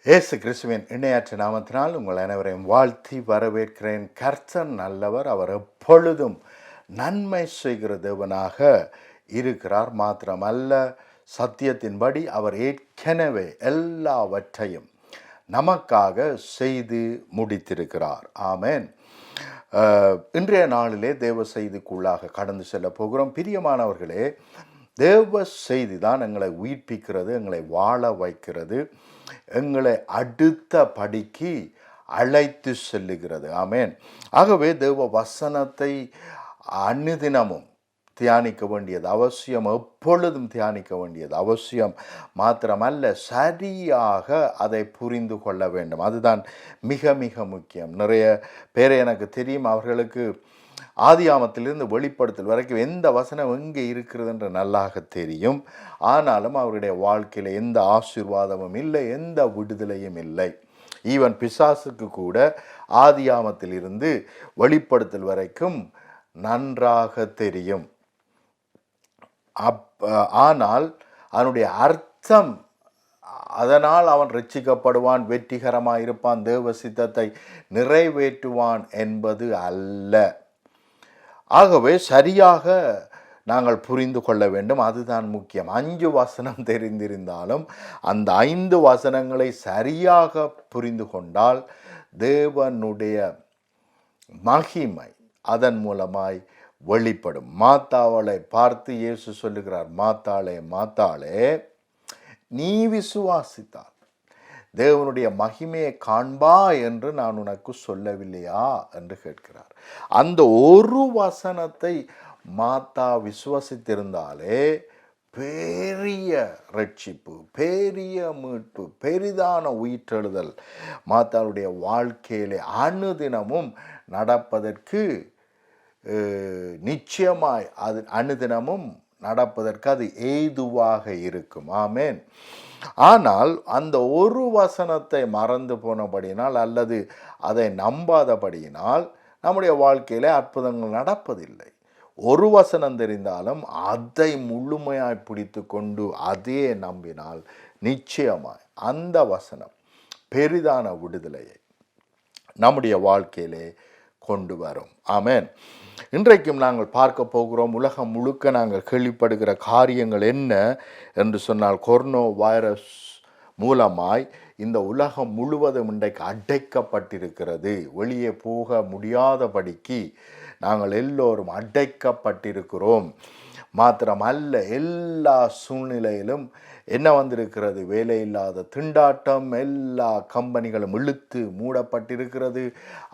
இயேசு கிறிஸ்துவின் இணையற்ற நாமத்தினால் உங்கள் அனைவரையும் வாழ்த்தி வரவேற்கிறேன். கர்த்தர் நல்லவர், அவர் எப்பொழுதும் நன்மை செய்கிற தேவனாக இருக்கிறார். மாத்திரமல்ல, சத்தியத்தின்படி அவர் ஏற்கனவே எல்லாவற்றையும் நமக்காக செய்து முடித்திருக்கிறார். ஆமென். இன்றைய நாளிலே தேவ செய்திக்குள்ளாக கடந்து செல்ல போகிறோம். பிரியமானவர்களே, தேவ செய்தி தான் எங்களை உயிர்ப்பிக்கிறது, எங்களை வாழ வைக்கிறது, எங்களை அடுத்த படிக்கு அழைத்து செல்லுகிறது. ஆமென். ஆகவே தேவ வசனத்தை அனுதினமும் தியானிக்க வேண்டியது அவசியம், எப்பொழுதும் தியானிக்க வேண்டியது அவசியம். மாத்திரமல்ல, சரியாக அதை புரிந்து கொள்ள வேண்டும். அதுதான் மிக மிக முக்கியம். நிறைய பேரை எனக்கு தெரியும், அவர்களுக்கு ஆதியாமத்திலிருந்து வெளிப்படுத்தல் வரைக்கும் எந்த வசனம் எங்கே இருக்கிறது என்று நல்லாக தெரியும். ஆனாலும் அவருடைய வாழ்க்கையில் எந்த ஆசீர்வாதமும் இல்லை, எந்த விடுதலையும் இல்லை. ஈவன் பிசாசுக்கு கூட ஆதியாமத்திலிருந்து வெளிப்படுத்தல் வரைக்கும் நன்றாக தெரியும். ஆனால் அதனுடைய அர்த்தம், அதனால் அவன் ரட்சிக்கப்படுவான், வெற்றிகரமாக இருப்பான், தேவ சித்தத்தை நிறைவேற்றுவான் என்பது அல்ல. ஆகவே சரியாக நாங்கள் புரிந்து கொள்ள வேண்டும். அதுதான் முக்கியம். 5 வசனம் தெரிந்திருந்தாலும் அந்த 5 வசனங்களை சரியாக புரிந்து கொண்டால் தேவனுடைய மகிமை அதன் மூலமாய் வெளிப்படும். மாத்தாளை பார்த்து இயேசு சொல்லுகிறார், மாத்தாளே மாத்தாளே, நீ விசுவாசித்தால் தேவனுடைய மகிமையை காண்பா என்று நான் உனக்கு சொல்லவில்லையா என்று கேட்கிறார். அந்த ஒரு வசனத்தை மாத்தா விசுவசித்திருந்தாலே பெரிய ரட்சிப்பு, பெரிய மீட்பு, பெரிதான உயிர்த்தெழுதல் மாத்தாளுடைய வாழ்க்கையிலே அனுதினமும் நடப்பதற்கு நிச்சயமாய் அது அனுதினமும் நடப்பதற்கு அது ஏதுவாக இருக்கும். ஆமென். ஆனால் அந்த ஒரு வசனத்தை மறந்து போனபடியினால் அல்லது அதை நம்பாதபடியினால் நம்முடைய வாழ்க்கையிலே அற்புதங்கள் நடப்பதில்லை. ஒரு வசனம் தெரிந்தாலும் அதை முழுமையாய் பிடித்து கொண்டு அதே நம்பினால் நிச்சயமாய் அந்த வசனம் பெரிதான விடுதலையை நம்முடைய வாழ்க்கையிலே கொண்டு வரும். ஆமென். இன்றைக்கும் நாங்கள் பார்க்க போகிறோம், உலகம் முழுக்க நாங்கள் கேள்விப்படுகிற காரியங்கள் என்ன என்று சொன்னால், கொரோனா வைரஸ் மூலமாய் இந்த உலகம் முழுவதும் இன்றைக்கு அடைக்கப்பட்டிருக்கிறது. வெளியே போக முடியாதபடிக்கு நாங்கள் எல்லோரும் அடைக்கப்பட்டிருக்கிறோம். மாத்திரமல்ல, எல்லா சூழ்நிலையிலும் என்ன வந்திருக்கிறது? வேலை இல்லாத திண்டாட்டம், எல்லா கம்பெனிகளும் இழுத்து மூடப்பட்டிருக்கிறது.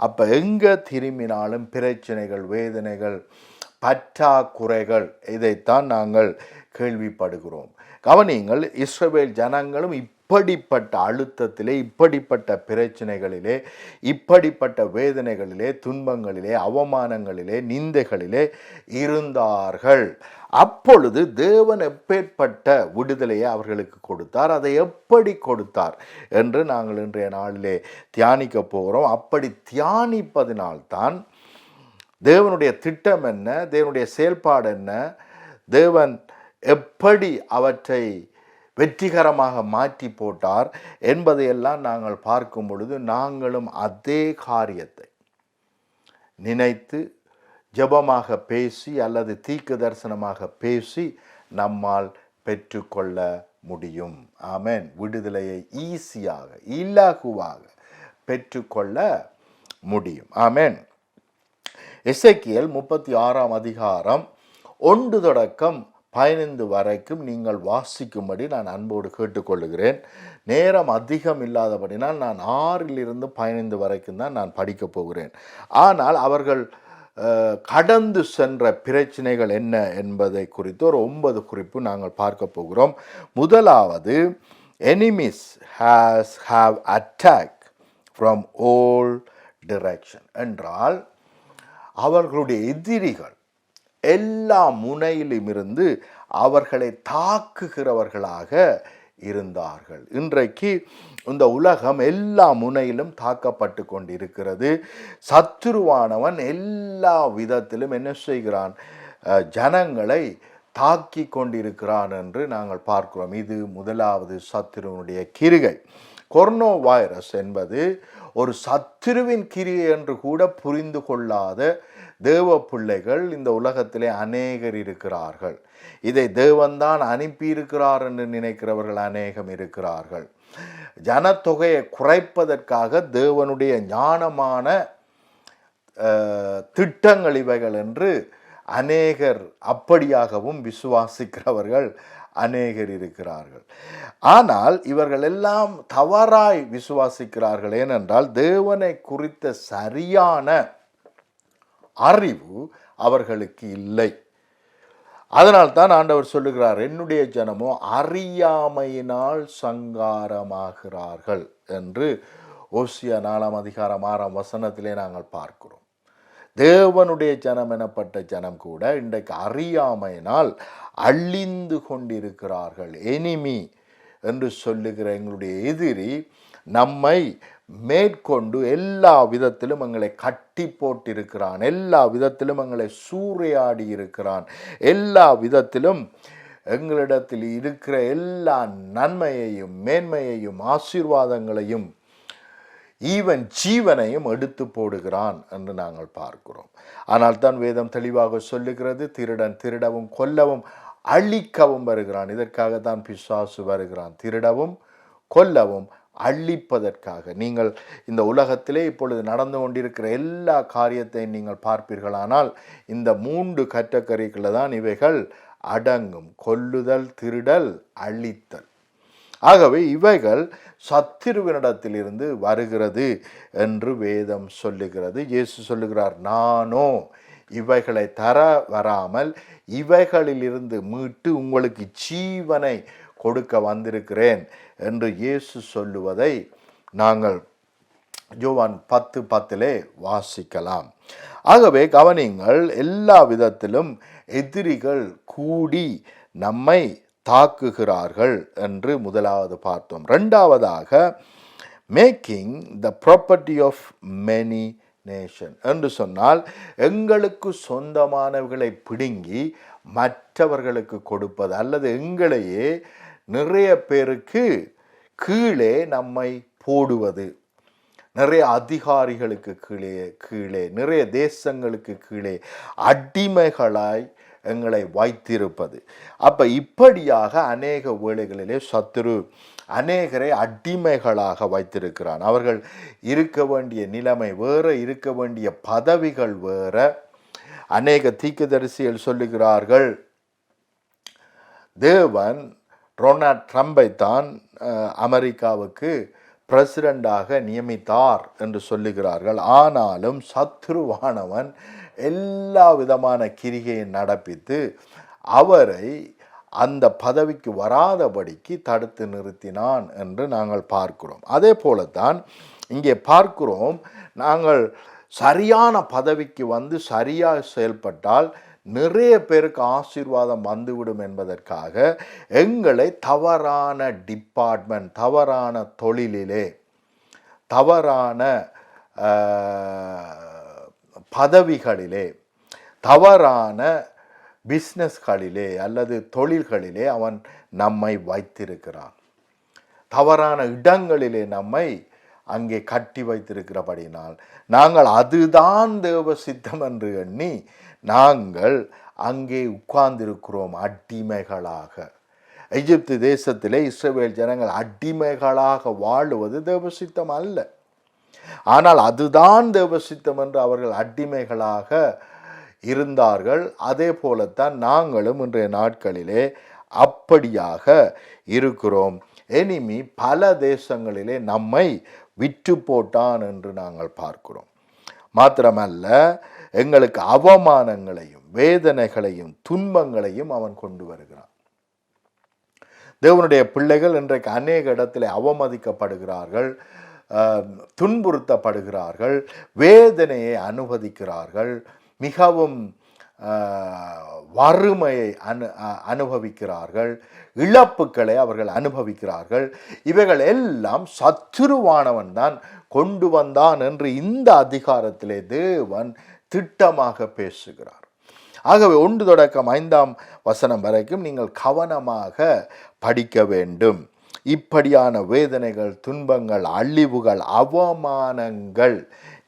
அப்போ எங்கே திரும்பினாலும் பிரச்சனைகள், வேதனைகள், பற்றாக்குறைகள், இதைத்தான் நாங்கள் கேள்விப்படுகிறோம். கவனியுங்கள், இஸ்ரவேல் ஜனங்களும் இப்படிப்பட்ட அழுத்தத்திலே, இப்படிப்பட்ட பிரச்சனைகளிலே, இப்படிப்பட்ட வேதனைகளிலே, துன்பங்களிலே, அவமானங்களிலே, நிந்தைகளிலே இருந்தார்கள். அப்பொழுது தேவன் எப்பேற்பட்ட விடுதலையை அவர்களுக்கு கொடுத்தார், அதை எப்படி கொடுத்தார் என்று நாங்கள் இன்றைய நாளிலே தியானிக்க போகிறோம். அப்படி தியானிப்பதினால்தான் தேவனுடைய திட்டம் என்ன, தேவனுடைய செயல்பாடு என்ன, தேவன் எப்படி அவற்றை வெற்றிகரமாக மாற்றி போட்டார் என்பதையெல்லாம் நாங்கள் பார்க்கும் பொழுது நாங்களும் அதே காரியத்தை நினைத்து ஜெபமாக பேசி அல்லது தீர்க்க தரிசனமாக பேசி நம்மால் பெற்றுக்கொள்ள முடியும். ஆமென். விடுதலையை ஈஸியாக, இலகுவாக பெற்றுக்கொள்ள முடியும். ஆமென். எசேக்கியேல் 36 அதிகாரம் 1 தொடக்கம் 15 வரைக்கும் நீங்கள் வாசிக்கும்படி நான் அன்போடு கேட்டுக்கொள்கிறேன். நேரம் அதிகம் இல்லாதபடினால் நான் 6 15 வரைக்கும் தான் நான் படிக்கப் போகிறேன். ஆனால் அவர்கள் கடந்து சென்ற பிரச்சனைகள் என்ன என்பதை குறித்து ஒரு 9 குறிப்பு நாங்கள் பார்க்க போகிறோம். முதலாவது, enemies have attacked from all direction என்றால் அவர்களுடைய எதிரிகள் எல்லா முனையிலும் இருந்து அவர்களை தாக்குகிறவர்களாக இருந்தார்கள். இன்றைக்கு இந்த உலகம் எல்லா முனையிலும் தாக்கப்பட்டு கொண்டிருக்கிறது. சத்துருவானவன் எல்லா விதத்திலும் என்ன செய்கிறான்? ஜனங்களை தாக்கி கொண்டிருக்கிறான் என்று நாங்கள் பார்க்கிறோம். இது முதலாவது சத்துருவனுடைய கிரிகை. கொரோனா வைரஸ் என்பது ஒரு சத்துருவின் கிரியை என்று கூட புரிந்து கொள்ளாத தேவ பிள்ளைகள் இந்த உலகத்திலே அநேகர் இருக்கிறார்கள். இதை தேவன்தான் அனுப்பியிருக்கிறார் என்று நினைக்கிறவர்கள் அநேகம் இருக்கிறார்கள். ஜனத்தொகையை குறைப்பதற்காக தேவனுடைய ஞானமான திட்டங்கள் இவைகள் என்று அநேகர் அப்படியாகவும் விசுவாசிக்கிறவர்கள் அநேகர் இருக்கிறார்கள். ஆனால் இவர்கள் எல்லாம் தவறாய் விசுவாசிக்கிறார்கள். ஏனென்றால் தேவனை குறித்த சரியான அறிவு அவர்களுக்கு இல்லை. அதனால்தான் ஆண்டவர் சொல்லுகிறார், என்னுடைய ஜனமோ அறியாமையினால் சங்காரமாகிறார்கள் என்று ஓசியா 4:6 நாங்கள் பார்க்கிறோம். தேவனுடைய ஜனம் எனப்பட்ட ஜனம் கூட இன்றைக்கு அறியாமையினால் அழிந்து கொண்டிருக்கிறார்கள். எனிமி என்று சொல்லுகிற எங்களுடைய எதிரி நம்மை மேற்கொண்டு எல்லா விதத்திலும் எங்களை கட்டி போட்டிருக்கிறான், எல்லா விதத்திலும் எங்களை சூறையாடி இருக்கிறான், எல்லா விதத்திலும் எங்களிடத்தில் இருக்கிற எல்லா நன்மையையும் மேன்மையையும் ஆசீர்வாதங்களையும் ஈவன் ஜீவனையும் எடுத்து போடுகிறான் என்று நாங்கள் பார்க்கிறோம். ஆனால் தான் வேதம் தெளிவாக சொல்லுகிறது, திருடன் திருடவும் கொல்லவும் அழிக்கவும் வருகிறான். இதற்காகத்தான் பிசாசு வருகிறான், திருடவும் கொல்லவும் அழிப்பதற்காக. நீங்கள் இந்த உலகத்திலே இப்பொழுது நடந்து கொண்டிருக்கிற எல்லா காரியத்தையும் நீங்கள் பார்ப்பீர்களானால் இந்த 3 கேட்டகரிகளில் தான் இவைகள் அடங்கும்: கொல்லுதல், திருடல், அழித்தல். ஆகவே இவைகள் சத்துருவினிடத்திலிருந்து வருகிறது என்று வேதம் சொல்லுகிறது. இயேசு சொல்லுகிறார், நானோ இவைகளை தர வராமல் இவைகளிலிருந்து மீட்டு உங்களுக்கு ஜீவனை கொடுக்க வந்திருக்கிறேன் என்று இயேசு சொல்லுவதை நாங்கள் யோவான் 10:10 வாசிக்கலாம். ஆகவே கவனிங்கள், எல்லா விதத்திலும் எதிரிகள் கூடி நம்மை தாக்குகிறார்கள் என்று முதலாவது பார்த்தோம். இரண்டாவதாக, making the property of many nation என்று சொன்னால் எங்களுக்கு சொந்தமானவர்களை பிடுங்கி மற்றவர்களுக்கு கொடுப்பது, அல்லது எங்களையே நிறைய பேருக்கு கீழே நம்மை போடுவது, நிறைய அதிகாரிகளுக்கு கீழே நிறைய தேசங்களுக்கு கீழே அடிமைகளாய் எங்களை வைத்திருப்பது. அப்போ இப்படியாக அநேக வேளைகளிலே சத்துரு அநேகரை அடிமைகளாக வைத்திருக்கிறான். அவர்கள் இருக்க வேண்டிய நிலைமை வேறு, இருக்க வேண்டிய பதவிகள் வேறு. அநேக தீர்க்கதரிசிகள் சொல்லுகிறார்கள், தேவன் டொனால்ட் ட்ரம்பை தான் அமெரிக்காவுக்கு பிரசிடண்டாக நியமித்தார் என்று சொல்லுகிறார்கள். ஆனாலும் சத்ருவானவன் எல்லா விதமான கிரிகையை நடப்பித்து அவரை அந்த பதவிக்கு வராதபடிக்கு தடுத்து நிறுத்தினான் என்று நாங்கள் பார்க்கிறோம். அதே போலத்தான் இங்கே பார்க்கிறோம், நாங்கள் சரியான பதவிக்கு வந்து சரியாக செயல்பட்டால் நிறைய பேருக்கு ஆசீர்வாதம் வந்துவிடும் என்பதற்காக எங்களை தவறான டிபார்ட்மெண்ட், தவறான தொழிலிலே, தவறான பதவிகளிலே, தவறான பிஸ்னஸ்களிலே அல்லது தொழில்களிலே அவன் நம்மை வைத்திருக்கிறான். தவறான இடங்களிலே நம்மை அங்கே கட்டி வைத்திருக்கிறபடினால் நாங்கள் அதுதான் தேவ சித்தம் என்று எண்ணி நாங்கள் அங்கே உட்கார்ந்திருக்கிறோம் அடிமைகளாக. எகிப்து தேசத்திலே இஸ்ரவேல் ஜனங்கள் அடிமைகளாக வாழுவது தேவசித்தம் அல்ல. ஆனால் அதுதான் தேவசித்தம் என்று அவர்கள் அடிமைகளாக இருந்தார்கள். அதே போலத்தான் நாங்களும் இன்றைய நாட்களிலே அப்படியாக இருக்கிறோம். எனிமி பல தேசங்களிலே நம்மை விற்று போட்டான் என்று நாங்கள் பார்க்கிறோம். மாத்திரமல்ல, எங்களுக்கு அவமானங்களையும் வேதனைகளையும் துன்பங்களையும் அவன் கொண்டு வருகிறான். தேவனுடைய பிள்ளைகள் இன்றைக்கு அநேக இடத்திலே அவமதிக்கப்படுகிறார்கள், துன்புறுத்தப்படுகிறார்கள், வேதனையை அனுபவிக்கிறார்கள், மிகவும் வறுமையை அனுபவிக்கிறார்கள், இழப்புக்களை அவர்கள் அனுபவிக்கிறார்கள். இவைகள் எல்லாம் சத்துருவானவன் தான் கொண்டு வந்தான் என்று இந்த அதிகாரத்திலே தேவன் திட்டமாக பேசுகிறார். ஆகவே 1 தொடக்கம் 5 வசனம் வரைக்கும் நீங்கள் கவனமாக படிக்க வேண்டும். இப்படியான வேதனைகள், துன்பங்கள், அழிவுகள், அவமானங்கள்,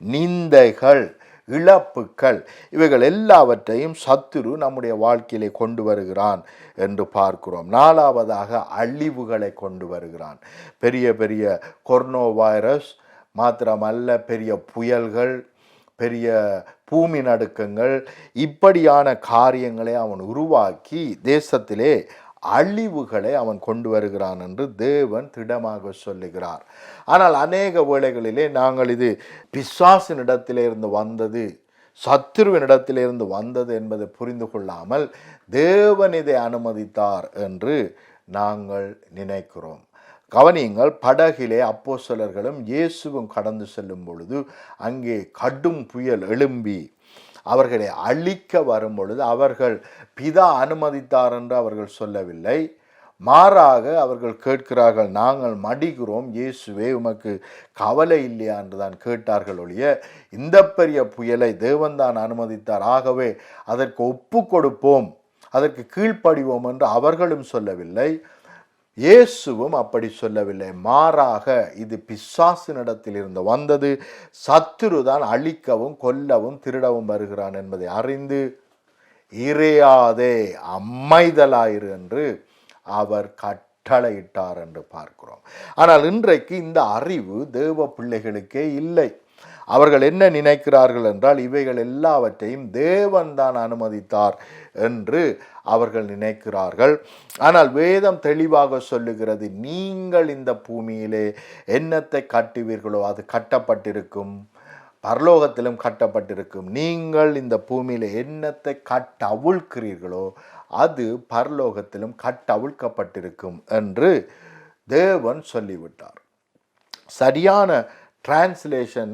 நிந்தைகள், இழப்புக்கள், இவைகள் எல்லாவற்றையும் சத்துரு நம்முடைய வாழ்க்கையிலே கொண்டு வருகிறான் என்று பார்க்கிறோம். நாலாவதாக அழிவுகளை கொண்டு வருகிறான். பெரிய பெரிய கொரோனா வைரஸ் மாத்திரமல்ல, பெரிய புயல்கள், பெரிய பூமி நடுக்கங்கள், இப்படியான காரியங்களை அவன் உருவாக்கி தேசத்திலே அழிவுகளை அவன் கொண்டு வருகிறான் என்று தேவன் திடமாக சொல்லுகிறார். ஆனால் அநேக வேளைகளிலே நாங்கள் இது பிசாசினிடத்திலிருந்து வந்தது, சத்துருவினிடத்திலிருந்து வந்தது என்பதை புரிந்து கொள்ளாமல் தேவன் இதை அனுமதித்தார் என்று நாங்கள் நினைக்கிறோம். கவனியுங்கள், படகிலே அப்போஸ்தலர்களும் இயேசுவும் கடந்து செல்லும் பொழுது அங்கே கடும் புயல் எழும்பி அவர்களை அழிக்க வரும் பொழுது அவர்கள் பிதா அனுமதித்தார் என்று அவர்கள் சொல்லவில்லை. மாறாக அவர்கள் கேட்கிறார்கள், நாங்கள் மடிகிறோம், இயேசுவே உமக்கு கவலை இல்லையா என்று தான் கேட்டார்கள் ஒழிய, இந்த பெரிய புயலை தேவன்தான் அனுமதித்தார், ஆகவே அதற்கு ஒப்பு கொடுப்போம், அதற்கு கீழ்ப்படிவோம் என்று அவர்களும் சொல்லவில்லை. இயேசுவும் அப்படி சொல்லவில்லை. மாறாக இது பிசாசினிடத்தில் இருந்து வந்தது, சத்துருதான் அழிக்கவும் கொல்லவும் திருடவும் வருகிறான் என்பதை அறிந்து இறையாதே அமைதலாயிரு என்று அவர் கட்டளையிட்டார் என்று பார்க்கிறோம். ஆனால் இன்றைக்கு இந்த அறிவு தேவ பிள்ளைகளுக்கே இல்லை. அவர்கள் என்ன நினைக்கிறார்கள் என்றால், இவைகள் எல்லாவற்றையும் தேவன் தான் அனுமதித்தார் என்று அவர்கள் நினைக்கிறார்கள். ஆனால் வேதம் தெளிவாக சொல்லுகிறது, நீங்கள் இந்த பூமியிலே என்னத்தை கட்டுவீர்களோ அது கட்டப்பட்டிருக்கும், பரலோகத்திலும் கட்டப்பட்டிருக்கும். நீங்கள் இந்த பூமியில என்னத்தை கட்டவிழ்க்கிறீர்களோ அது பரலோகத்திலும் கட்டவிழ்க்கப்பட்டிருக்கும் என்று தேவன் சொல்லிவிட்டார். சரியான டிரான்ஸ்லேஷன்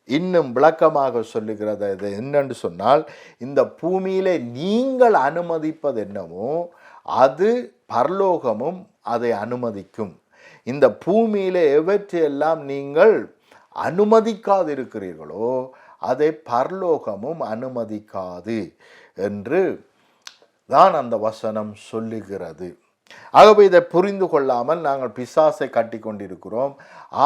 இன்னும் விளக்கமாக சொல்லுகிறது. இது என்னென்று சொன்னால், இந்த பூமியிலே நீங்கள் அனுமதிப்பது என்னவோ அது பரலோகமும் அதை அனுமதிக்கும். இந்த பூமியிலே எவற்றையெல்லாம் நீங்கள் அனுமதிக்காது இருக்கிறீர்களோ அதை பரலோகமும் அனுமதிக்காது என்று தான் அந்த வசனம் சொல்லுகிறது. ஆகவே இதை புரிந்து கொள்ளாமல் நாங்கள் பிசாசை கட்டி கொண்டிருக்கிறோம்.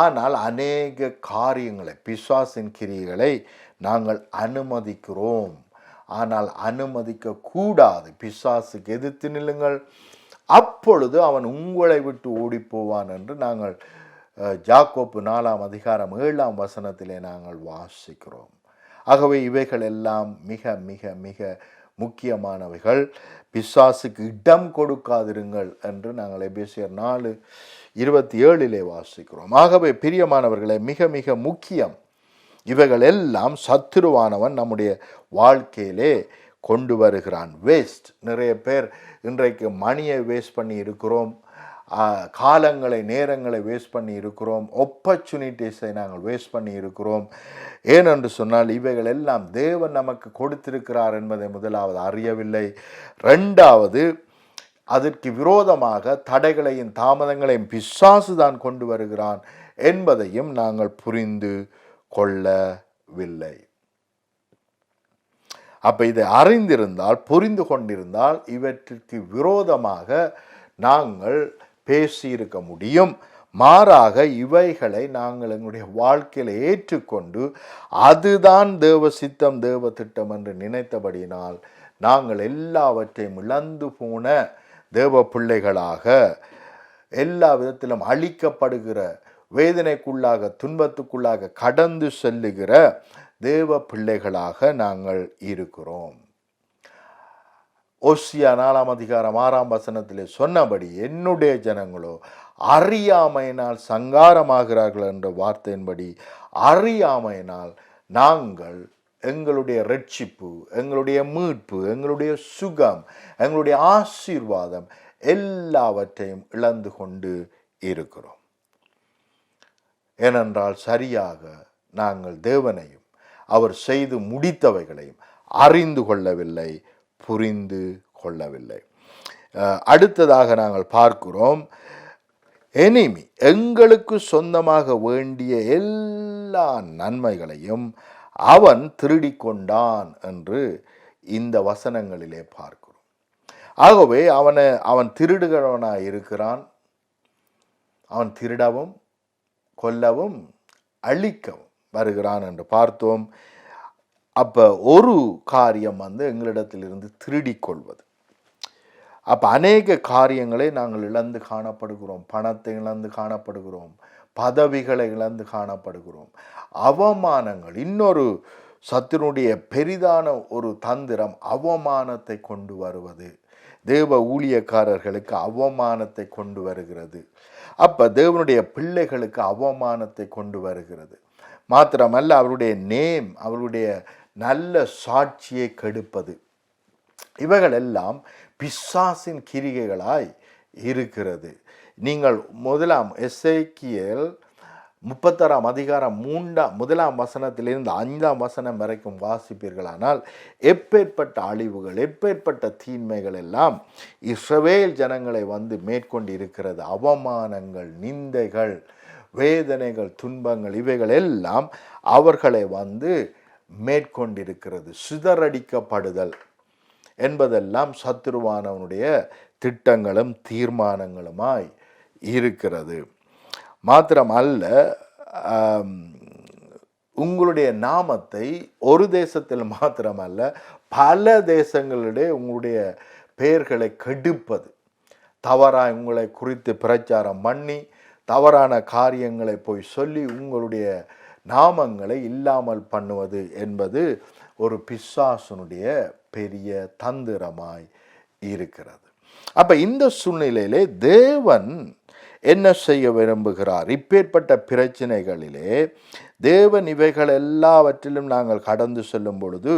ஆனால் அநேக காரியங்களை, பிசாசின் கிரியைகளை நாங்கள் அனுமதிக்கிறோம். ஆனால் அனுமதிக்க கூடாது. பிசாசுக்கு எதிர்த்து நில்லுங்கள், அப்பொழுது அவன் உங்களை விட்டு ஓடிப்போவான் என்று நாங்கள் யாக்கோப்பு 4:7 நாங்கள் வாசிக்கிறோம். ஆகவே இவைகள் எல்லாம் மிக மிக மிக முக்கியமானவைகள். பிசாசுக்கு இடம் கொடுக்காதிருங்கள் என்று நாங்கள் எபேசியர் 4:27 வாசிக்கிறோம். ஆகவே பிரியமானவர்களே, மிக மிக முக்கியம். இவைகள் எல்லாம் சத்துருவானவன் நம்முடைய வாழ்க்கையிலே கொண்டு வருகிறான். வேஸ்ட், நிறைய பேர் இன்றைக்கு மணியை வேஸ்ட் பண்ணி இருக்கிறோம், காலங்களை நேரங்களை வேஸ்ட் பண்ணி இருக்கிறோம், ஆப்பர்ச்சுனிட்டிஸை நாங்கள் வேஸ்ட் பண்ணி இருக்கிறோம். ஏனென்று சொன்னால் இவைகள் எல்லாம் தேவன் நமக்கு கொடுத்திருக்கிறார் என்பதை முதலாவது அறியவில்லை. ரெண்டாவது, அதற்கு விரோதமாக தடைகளையும் தாமதங்களையும் பிசாசு தான் கொண்டு வருகிறான் என்பதையும் நாங்கள் புரிந்து கொள்ளவில்லை. அப்ப இதை அறிந்திருந்தால், புரிந்து கொண்டிருந்தால், இவற்றிற்கு விரோதமாக நாங்கள் பேசியிருக்க முடியும். மாறாக இவைகளை நாங்கள் எங்களுடைய வாழ்க்கையில் ஏற்றுக்கொண்டு அதுதான் தேவ சித்தம், தேவ திட்டம் என்று நினைத்தபடியினால் நாங்கள் எல்லாவற்றையும் இழந்து போன தேவ பிள்ளைகளாக, எல்லா விதத்திலும் அழிக்கப்படுகிற, வேதனைக்குள்ளாக, துன்பத்துக்குள்ளாக கடந்து செல்லுகிற தேவ பிள்ளைகளாக நாங்கள் இருக்கிறோம். ஓசியா 4:6 சொன்னபடி, என்னுடைய ஜனங்களோ அறியாமையினால் சங்காரமாகிறார்கள் என்ற வார்த்தையின்படி அறியாமையினால் நாங்கள் எங்களுடைய ரட்சிப்பு, எங்களுடைய மீட்பு, எங்களுடைய சுகம், எங்களுடைய ஆசீர்வாதம் எல்லாவற்றையும் இழந்து கொண்டு இருக்கிறோம். ஏனென்றால் சரியாக நாங்கள் தேவனையும் அவர் செய்து முடித்தவைகளையும் அறிந்து கொள்ளவில்லை, புரிந்து கொள்ளவில்லை. அடுத்ததாக நாங்கள் பார்க்கிறோம், எனிமி எங்களுக்கு சொந்தமாக வேண்டிய எல்லா நன்மைகளையும் அவன் திருடிக்கொண்டான் என்று இந்த வசனங்களிலே பார்க்கிறோம். ஆகவே அவன் திருடுகிறவனாய் இருக்கிறான். அவன் திருடவும் கொல்லவும் அழிக்கவும் வருகிறான் என்று பார்த்தோம். அப்போ ஒரு காரியம் எங்களிடத்திலிருந்து திருடிக் கொள்வது. அப்போ அநேக காரியங்களை நாங்கள் இழந்து காணப்படுகிறோம். பணத்தை இழந்து காணப்படுகிறோம், பதவிகளை இழந்து காணப்படுகிறோம், அவமானங்கள். இன்னொரு சத்துருடைய பெரிதான ஒரு தந்திரம் அவமானத்தை கொண்டு வருவது. தேவ ஊழியக்காரர்களுக்கு அவமானத்தை கொண்டு வருகிறது. அப்போ தேவனுடைய பிள்ளைகளுக்கு அவமானத்தை கொண்டு வருகிறது. மாத்திரமல்ல, அவருடைய நேம், அவருடைய நல்ல சாட்சியை கெடுப்பது. இவைகள் எல்லாம் பிசாசின் கிரிகைகளாய் இருக்கிறது. நீங்கள் முதலாம் எசேக்கியேல் 36 அதிகாரம் 1ஆம் வசனத்திலிருந்து 5ஆம் வசனம் வரைக்கும் வாசிப்பீர்களானால் எப்பேற்பட்ட அழிவுகள், எப்பேற்பட்ட தீன்மைகள் எல்லாம் இஸ்ரவேல் ஜனங்களை மேற்கொண்டு இருக்கிறது. அவமானங்கள், நிந்தைகள், வேதனைகள், துன்பங்கள், இவைகள் எல்லாம் அவர்களை மேற்கொண்டிருக்கிறது. சிதறடிக்கப்படுதல் என்பதெல்லாம் சத்துருவானவனுடைய திட்டங்களும் தீர்மானங்களுமாய் இருக்கிறது. மாத்திரமல்ல, உங்களுடைய நாமத்தை ஒரு தேசத்தில் மாத்திரமல்ல பல தேசங்களிடையே உங்களுடைய பெயர்களை கெடுப்பது, தவறாக உங்களை குறித்து பிரச்சாரம் பண்ணி தவறான காரியங்களை போய் சொல்லி உங்களுடைய நாமங்களை இல்லாமல் பண்ணுவது என்பது ஒரு பிசாசுனுடைய பெரிய தந்திரமாய் இருக்கிறது. அப்போ இந்த சூழ்நிலையிலே தேவன் என்ன செய்ய விரும்புகிறார்? இப்பேற்பட்ட பிரச்சனைகளிலே தேவன் இவைகள் எல்லாவற்றிலும் நாங்கள் கடந்து செல்லும் பொழுது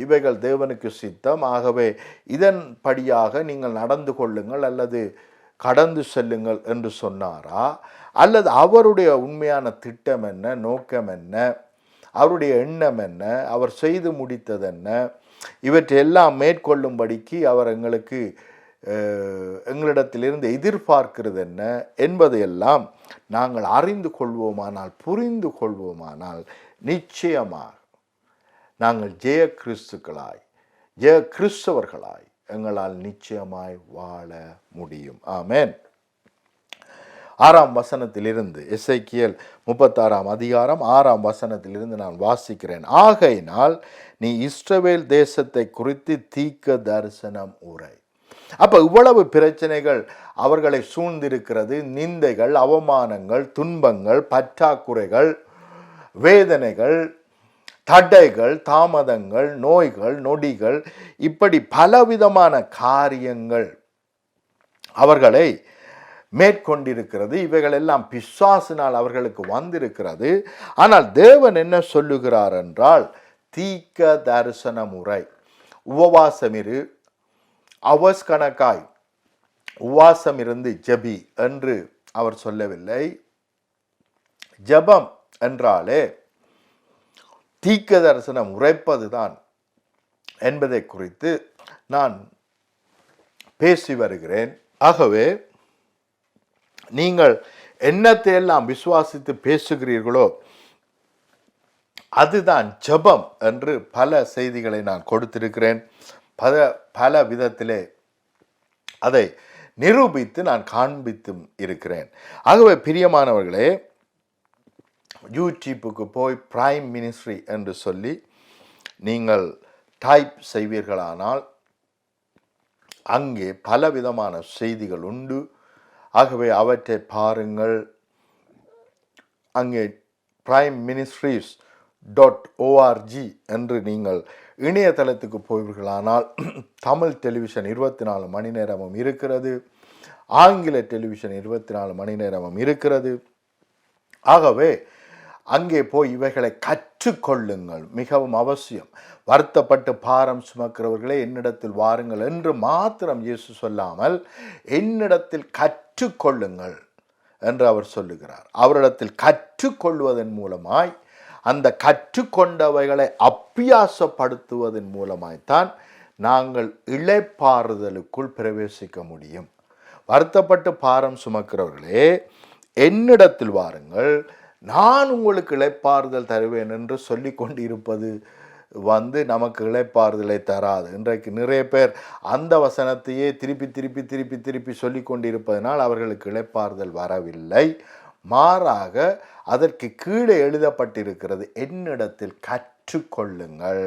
இவைகள் தேவனுக்கு சித்தம், ஆகவே இதன்படியாக நீங்கள் நடந்து கொள்ளுங்கள் அல்லது கடந்து செல்லுங்கள் என்று சொன்னாரா? அல்லது அவருடைய உண்மையான திட்டம் என்ன, நோக்கம் என்ன, அவருடைய எண்ணம் என்ன, அவர் செய்து முடித்தது என்ன, இவற்றையெல்லாம் மேற்கொள்ளும்படிக்கு அவர் எங்களிடத்திலிருந்து எதிர்பார்க்கிறது என்ன என்பதையெல்லாம் நாங்கள் அறிந்து கொள்வோமானால், புரிந்து கொள்வோமானால் நிச்சயமாக நாங்கள் ஜெய கிறிஸ்துக்களாய், ஜெய கிறிஸ்தவர்களாய் எங்களால் நிச்சயமாய் வாழ முடியும். ஆமென். 6ஆம் வசனத்திலிருந்து எசேக்கியேல் 36ஆம் அதிகாரம் 6ஆம் வசனத்திலிருந்து நான் வாசிக்கிறேன். ஆகையினால் நீ இஸ்ரவேல் தேசத்தை குறித்து தீர்க்க தரிசனம் உரை. அப்போ இவ்வளவு பிரச்சனைகள் அவர்களை சூழ்ந்திருக்கிறது. நிந்தைகள், அவமானங்கள், துன்பங்கள், பற்றாக்குறைகள், வேதனைகள், தடைகள், தாமதங்கள், நோய்கள், நொடிகள், இப்படி பலவிதமான காரியங்கள் அவர்களை மேற்கொண்டிருக்கிறது. இவைகள் எல்லாம் பிசாசினால் அவர்களுக்கு வந்திருக்கிறது. ஆனால் தேவன் என்ன சொல்லுகிறார் என்றால், தீர்க்க தரிசன முறை, உபவாசமிரு, அவர்ஸ் கணக்காய் உபவாசம் இருந்து ஜெபி என்று அவர் சொல்லவில்லை. ஜெபம் என்றாலே தீர்க்க தரிசனம் உரைப்பதுதான் என்பதை குறித்து நான் பேசி வருகிறேன். ஆகவே நீங்கள் என்னத்தை எல்லாம் விசுவாசித்து பேசுகிறீர்களோ அதுதான் ஜெபம் என்று பல செய்திகளை நான் கொடுத்திருக்கிறேன். பல விதத்திலே அதை நிரூபித்து நான் காண்பித்தும் இருக்கிறேன். ஆகவே பிரியமானவர்களே, யூடியூப்புக்கு போய் பிரைம் மினிஸ்ட்ரி என்று சொல்லி நீங்கள் டைப் செய்வீர்களானால் அங்கே பலவிதமான செய்திகள் உண்டு. ஆகவே அவற்றை பாருங்கள். அங்கே primeministries.org என்று நீங்கள் இணையதளத்துக்கு போவீர்களானால் தமிழ் டெலிவிஷன் 24 மணி நேரமும் இருக்கிறது, ஆங்கில டெலிவிஷன் 24 மணி நேரமும் இருக்கிறது. ஆகவே அங்கே போய் இவைகளை கற்றுக்கொள்ளுங்கள், மிகவும் அவசியம். வருத்தப்பட்டு பாரம் சுமக்கிறவர்களே என்னிடத்தில் வாருங்கள் என்று மாத்திரம் இயேசு சொல்லாமல் என்னிடத்தில் கற்றுக்கொள்ளுங்கள் என்று அவர் சொல்லுகிறார். அவரிடத்தில் கற்றுக்கொள்வதன் மூலமாய், அந்த கற்றுக்கொண்டவைகளை அப்பியாசப்படுத்துவதன் மூலமாய்த்தான் நாங்கள் இளைப்பாறுதலுக்குள் பிரவேசிக்க முடியும். வருத்தப்பட்டு பாரம் சுமக்கிறவர்களே என்னிடத்தில் வாருங்கள், நான் உங்களுக்கு இளைப்பாறுதல் தருவேன் என்று சொல்லி கொண்டிருப்பது நமக்கு இளைப்பாறுதலை தராது. இன்றைக்கு நிறைய பேர் அந்த வசனத்தையே திருப்பி திருப்பி திருப்பி திருப்பி சொல்லி கொண்டிருப்பதனால் அவர்களுக்கு இளைப்பாறுதல் வரவில்லை. மாறாக அதற்கு கீழே எழுதப்பட்டிருக்கிறது, என்னிடத்தில் கற்றுக்கொள்ளுங்கள்.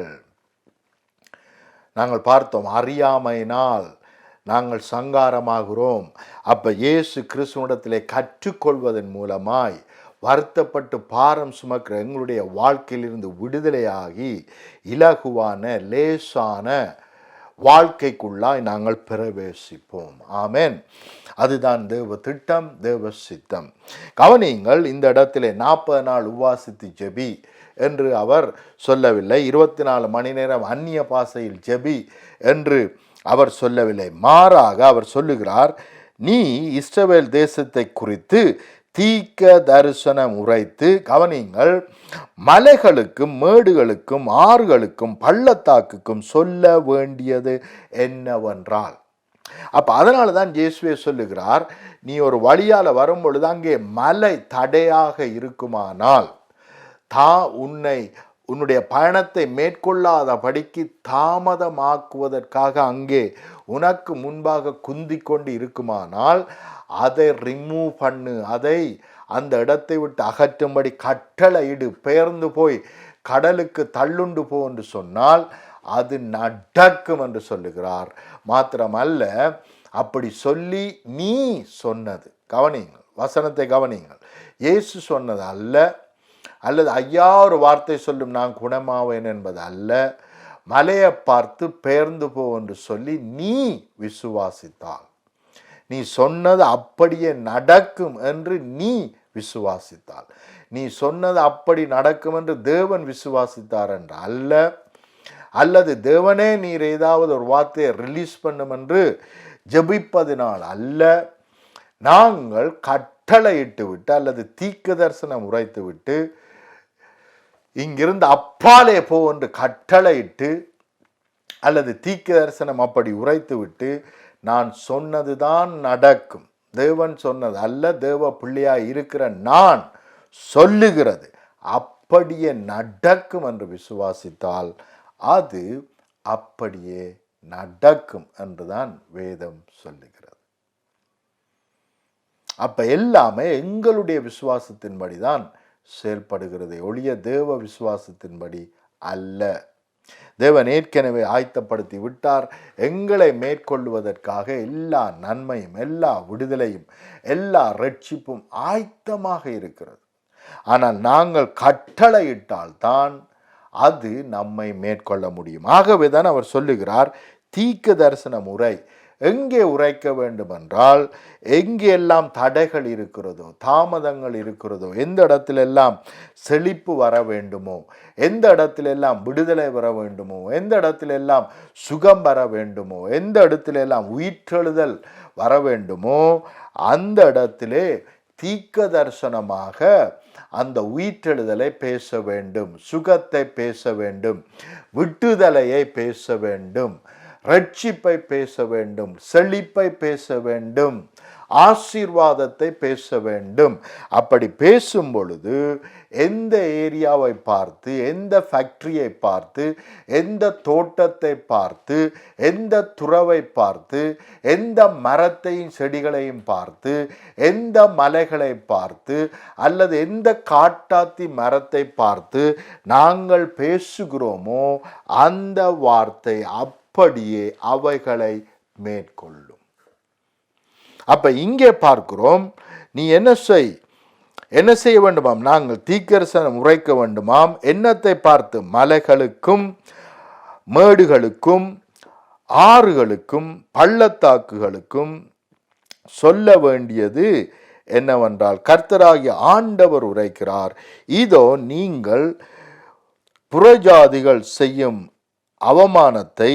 நாங்கள் பார்த்தோம், அறியாமையினால் நாங்கள் சங்காரமாகிறோம். அப்ப இயேசு கிறிஸ்துவிடத்திலே கற்றுக்கொள்வதன் மூலமாய் வருத்தப்பட்டு பாரம் சுமக்கிற எங்களுடைய வாழ்க்கையிலிருந்து விடுதலையாகி இலகுவான லேசான வாழ்க்கைக்குள்ளாய் நாங்கள் பிரவேசிப்போம். ஆமென். அதுதான் தேவ திட்டம், தேவ சித்தம். கவனியுங்கள், இந்த இடத்திலே 40 நாள் உபவாசித்து ஜெபி என்று அவர் சொல்லவில்லை. 24 மணி நேரம் அந்நிய பாஷையில் ஜெபி என்று அவர் சொல்லவில்லை. மாறாக அவர் சொல்லுகிறார், நீ இஸ்ரவேல் தேசத்தை குறித்து தீர்க்க தரிசனம் உரைத்து, கவனிங்கள், மலைகளுக்கும் மேடுகளுக்கும் ஆறுகளுக்கும் பள்ளத்தாக்குக்கும் சொல்ல வேண்டியது என்னவென்றால், அப்ப அதனால தான் இயேசுவே சொல்லுகிறார், நீ ஒரு வழியால வரும் பொழுது அங்கே மலை தடையாக இருக்குமானால் உன்னுடைய பயணத்தை மேற்கொள்ளாதபடிக்கு தாமதமாக்குவதற்காக அங்கே உனக்கு முன்பாக குந்தி கொண்டு இருக்குமானால் அதை ரிமூவ் பண்ணு, அதை அந்த இடத்தை விட்டு அகற்றும்படி கட்டளையிடு, பெயர்ந்து போய் கடலுக்கு தள்ளுண்டு போ என்று சொன்னால் அது நடக்கும் என்று சொல்லுகிறார். மாத்திரமல்ல, அப்படி சொல்லி நீ சொன்னது, கவனியுங்கள், வசனத்தை கவனியுங்கள், இயேசு சொன்னது அல்ல, அல்லது ஐயா ஒரு வார்த்தை சொல்லும் நான் குணமாவேன் என்பது அல்ல. மலையை பார்த்து பெயர்ந்து போ என்று சொல்லி நீ விசுவாசித்தால், நீ சொன்னது அப்படியே நடக்கும் என்று நீ விசுவாசித்தால், நீ சொன்னது அப்படி நடக்கும் என்று தேவன் விசுவாசித்தார் என்று அல்ல, அல்லது தேவனே நீர் ஏதாவது ஒரு வார்த்தையை ரிலீஸ் பண்ணும் என்று ஜெபிப்பதினால் அல்ல. நாங்கள் கட்டளையிட்டு விட்டு அல்லது தீர்க்க தரிசனம் உரைத்து விட்டு இங்கிருந்து அப்பாலே போ என்று கட்டளையிட்டு அல்லது தீர்க்க தரிசனம் அப்படி உரைத்து விட்டு நான் சொன்னதுதான் நடக்கும், தேவன் சொன்னது அல்ல, தேவ பிள்ளையாய் இருக்கிற நான் சொல்லுகிறது அப்படியே நடக்கும் என்று விசுவாசித்தால் அது அப்படியே நடக்கும் என்றுதான் வேதம் சொல்லுகிறது. அப்ப எல்லாமே எங்களுடைய விசுவாசத்தின்படிதான் செயல்படுகிறது, ஒழிய தேவ விசுவாசத்தின்படி அல்ல. தேவன் ஏற்கனவே ஆயத்தப்படுத்தி விட்டார். எங்களை மேற்கொள்வதற்காக எல்லா நன்மையும், எல்லா விடுதலையும், எல்லா ரட்சிப்பும் ஆயத்தமாக இருக்கிறது. ஆனால் நாங்கள் கட்டளையிட்டால்தான் அது நம்மை மேற்கொள்ள முடியும். ஆகவேதான் அவர் சொல்லுகிறார், தீர்க்க தரிசன முறை எங்கே உரைக்க வேண்டும் என்றால், எங்கே எல்லாம் தடைகள் இருக்கிறதோ, தாமதங்கள் இருக்கிறதோ, எந்த இடத்திலெல்லாம் செழிப்பு வர வேண்டுமோ, எந்த இடத்திலெல்லாம் விடுதலை வர வேண்டுமோ, எந்த இடத்திலெல்லாம் சுகம் வர வேண்டுமோ, எந்த இடத்திலெல்லாம் உயிர்த்தெழுதல் வர வேண்டுமோ, அந்த இடத்திலே தீர்க்க தரிசனமாக அந்த உயிர்த்தெழுதலை பேச வேண்டும், சுகத்தை பேச வேண்டும், விட்டுதலையை பேச வேண்டும், ரட்சிப்பை பேச வேண்டும், செழிப்பை பேச வேண்டும், ஆசீர்வாதத்தை பேச வேண்டும். அப்படி பேசும் பொழுது எந்த ஏரியாவை பார்த்து, எந்த ஃபேக்டரியை பார்த்து, எந்த தோட்டத்தை பார்த்து, எந்த துறவை பார்த்து, எந்த மரத்தையும் செடிகளையும் பார்த்து, எந்த மலைகளை பார்த்து, அல்லது எந்த காட்டாத்தி மரத்தை பார்த்து நாங்கள் பேசுகிறோமோ அந்த வார்த்தை அப்படியே அவைகளை மேற்கொள்ளும். அப்ப இங்கே பார்க்கிறோம், நீ என்ன செய்ய வேண்டுமாம், நாங்கள் தீர்க்கதரிசனம் உரைக்க வேண்டுமாம். என்னத்தை பார்த்து? மலைகளுக்கும் மேடுகளுக்கும் ஆறுகளுக்கும் பள்ளத்தாக்குகளுக்கும் சொல்ல வேண்டியது என்னவென்றால், கர்த்தராகிய ஆண்டவர் உரைக்கிறார், இதோ நீங்கள் புறஜாதிகள் செய்யும் அவமானத்தை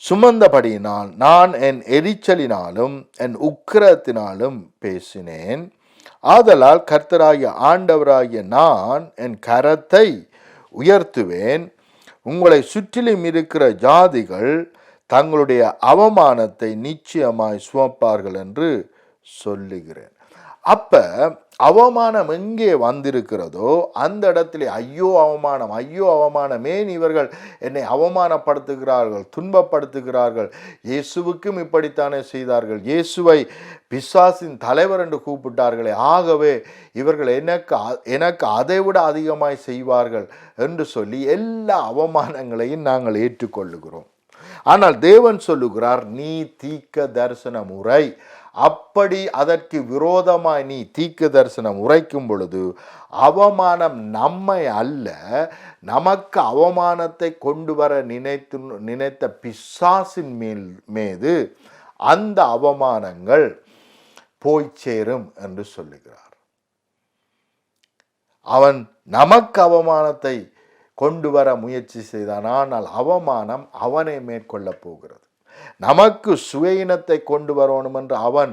சுமந்தபடியினால் நான் என் எரிச்சலினாலும் என் உக்கிரத்தினாலும் பேசினேன். ஆதலால் கர்த்தராகிய ஆண்டவராகிய நான் என் கரத்தை உயர்த்துவேன், உங்களை சுற்றிலும் இருக்கிற ஜாதிகள் தங்களுடைய அவமானத்தை நிச்சயமாய் சுமப்பார்கள் என்று சொல்லுகிறேன். அப்ப அவமானம் எங்கே வந்திருக்கிறதோ அந்த இடத்திலே ஐயோ அவமானம், ஐயோ அவமானம், ஏன் இவர்கள் என்னை அவமானப்படுத்துகிறார்கள், துன்பப்படுத்துகிறார்கள், இயேசுவுக்கும் இப்படித்தானே செய்தார்கள், இயேசுவை பிசாசின் தலைவர் என்று கூப்பிட்டார்களே, ஆகவே இவர்கள் எனக்கு அதைவிட அதிகமாய் செய்வார்கள் என்று சொல்லி எல்லா அவமானங்களையும் நாங்கள் ஏற்றுக்கொள்ளுகிறோம். ஆனால் தேவன் சொல்லுகிறார், நீ தீர்க்க தரிசன முறை, அப்படி அதற்கு விரோதமாய் நீ தீர்க்க தரிசனம் உரைக்கும் பொழுது அவமானம் நம்மை அல்ல, நமக்கு அவமானத்தை கொண்டு வர நினைத்த பிசாசின் மீது அந்த அவமானங்கள் போய் சேரும் என்று சொல்லுகிறார். அவன் நமக்கு அவமானத்தை கொண்டு வர முயற்சி செய்தான், ஆனால் அவமானம் அவனை மேற்கொள்ள போகிறது. நமக்கு சுயயினத்தை கொண்டு வரணும் என்று அவன்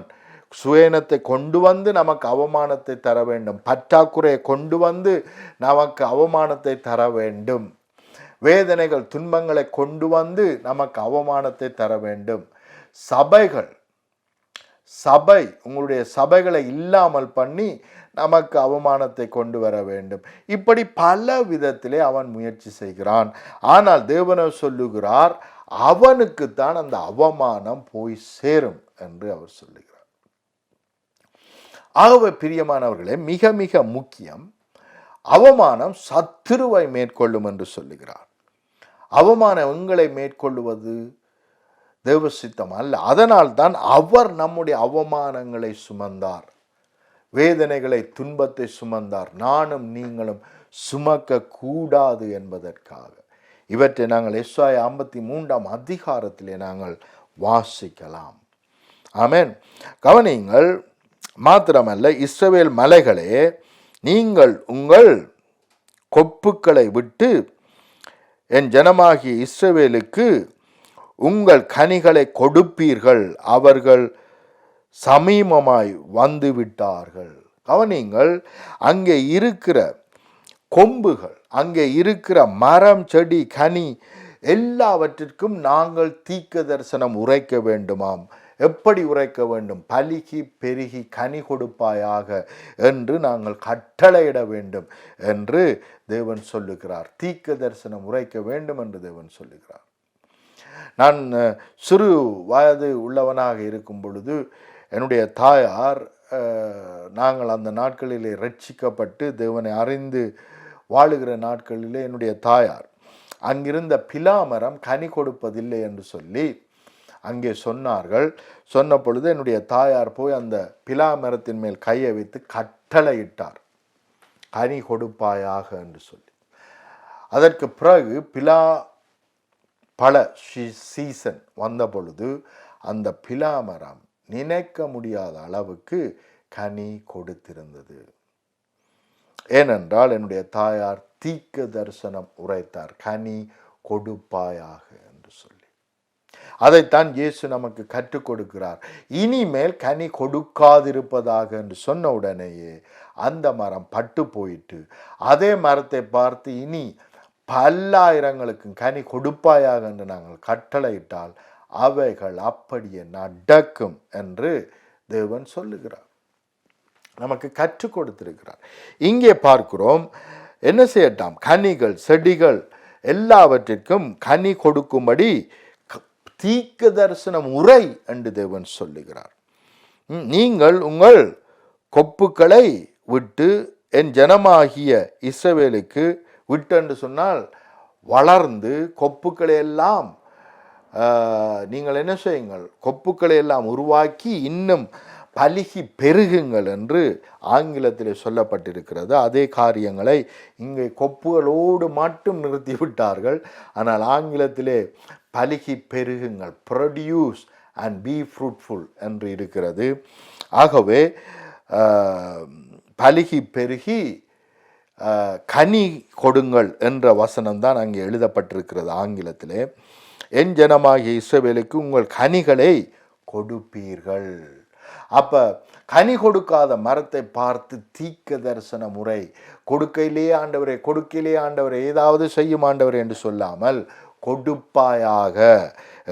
சுயயினத்தை கொண்டு வந்து நமக்கு அவமானத்தை தர வேண்டும், பற்றாக்குறையை கொண்டு வந்து நமக்கு அவமானத்தை தர வேண்டும், வேதனைகள் துன்பங்களை கொண்டு வந்து நமக்கு அவமானத்தை தர வேண்டும். சபை உங்களுடைய சபைகளை இல்லாமல் பண்ணி நமக்கு அவமானத்தை கொண்டு வர வேண்டும். இப்படி பல விதத்திலே அவன் முயற்சி செய்கிறான். ஆனால் தேவனோ சொல்லுகிறார், அவனுக்குத்தான் அந்த அவமானம் போய் சேரும் என்று அவர் சொல்லுகிறார். ஆகவே பிரியமானவர்களே, மிக மிக முக்கியம், அவமானம் சத்துருவை மேற்கொள்ளும் என்று சொல்லுகிறார். அவமானம் எங்களை மேற்கொள்ளுவது தேவ சித்தம் அல்ல. அதனால் தான் அவர் நம்முடைய அவமானங்களை சுமந்தார், வேதனைகளை துன்பத்தை சுமந்தார், நானும் நீங்களும் சுமக்க கூடாது என்பதற்காக. இவற்றை நாங்கள் எஸ்ஐயா 53 அதிகாரத்திலே நாங்கள் வாசிக்கலாம். ஆமென். கவனியுங்கள். மாத்திரமல்ல, இஸ்ரவேல் மலைகளே, நீங்கள் உங்கள் கொப்புக்களை விட்டு என் ஜனமாகிய இஸ்ரவேலுக்கு உங்கள் கனிகளை கொடுப்பீர்கள், அவர்கள் சமீபமாய் வந்து விட்டார்கள். கவனியுங்கள், அங்கே இருக்கிற கொம்புகள், அங்கே இருக்கிற மரம், செடி, கனி எல்லாவற்றிற்கும் நாங்கள் தீர்க்க தரிசனம் உரைக்க வேண்டுமாம். எப்படி உரைக்க வேண்டும்? பலுகி பெருகி கனி கொடுப்பாயாக என்று நாங்கள் கட்டளையிட வேண்டும் என்று தேவன் சொல்லுகிறார். தீர்க்க தரிசனம் உரைக்க வேண்டும் என்று தேவன் சொல்லுகிறார். நான் சிறு வயது உள்ளவனாக இருக்கும் பொழுது என்னுடைய தாயார், நாங்கள் அந்த நாட்களிலே ரட்சிக்கப்பட்டு தேவனை அறிந்து வாழுகிற நாட்களிலே என்னுடைய தாயார் அங்கிருந்த பிலாமரம் கனி கொடுப்பதில்லை என்று சொல்லி அங்கே சொன்னார்கள். சொன்ன பொழுது என்னுடைய தாயார் போய் அந்த பிலாமரத்தின் மேல் கையை வைத்து கட்டளையிட்டார், கனி கொடுப்பாயாக என்று சொல்லி. அதற்கு பிறகு பல சீசன் வந்த பொழுது அந்த பிலாமரம் நினைக்க முடியாத அளவுக்கு கனி கொடுத்திருந்தது. ஏனென்றால் என்னுடைய தாயார் தீர்க்க தரிசனம் உரைத்தார், கனி கொடுப்பாயாக என்று சொல்லி. அதைத்தான் இயேசு நமக்கு கற்றுக் கொடுக்கிறார். இனிமேல் கனி கொடுக்காதிருப்பதாக என்று சொன்ன உடனேயே அந்த மரம் பட்டு போயிட்டு, அதே மரத்தை பார்த்து இனி பல்லாயிரங்களுக்கு கனி கொடுப்பாயாக என்று நாங்கள் கட்டளையிட்டால் அவைகள் அப்படியே நடக்கும் என்று தேவன் சொல்லுகிறார், நமக்கு கற்றுக் கொடுத்திருக்கிறார். இங்கே பார்க்கிறோம், என்ன செய்யட்டாம்? கனிகள், செடிகள் எல்லாவற்றிற்கும் கனி கொடுக்கும்படி தீர்க்க தரிசனம் உரை என்று தேவன் சொல்லுகிறார். நீங்கள் உங்கள் கொப்புக்களை விட்டு என் ஜனமாகிய இஸ்ரவேலுக்கு விட்டு என்று சொன்னால் வளர்ந்து கொப்புக்களை எல்லாம் நீங்கள் என்ன செய்யுங்கள்? கொப்புக்களை எல்லாம் உருவாக்கி இன்னும் பலுகி பெருகுங்கள் என்று ஆங்கிலத்தில் சொல்லப்பட்டிருக்கிறது. அதே காரியங்களை இங்கே கொப்புகளோடு மட்டும் நிறுத்திவிட்டார்கள். ஆனால் ஆங்கிலத்திலே பலுகி பெருகுங்கள், ப்ரொடியூஸ் அண்ட் பி ஃப்ரூட்ஃபுல் என்று இருக்கிறது. ஆகவே பலுகி பெருகி கனி கொடுங்கள் என்ற வசனம்தான் அங்கே எழுதப்பட்டிருக்கிறது ஆங்கிலத்திலே. என் ஜனமாகிய இஸ்ரவேலுக்கு உங்கள் கனிகளை கொடுப்பீர்கள். அப்ப கனி கொடுக்காத மரத்தை பார்த்து தீர்க்க தரிசன முறை, கொடுக்கையிலே ஆண்டவரே, கொடுக்கையிலே ஆண்டவரே, ஏதாவது செய்யும் ஆண்டவரே என்று சொல்லாமல் கொடுப்பாயாக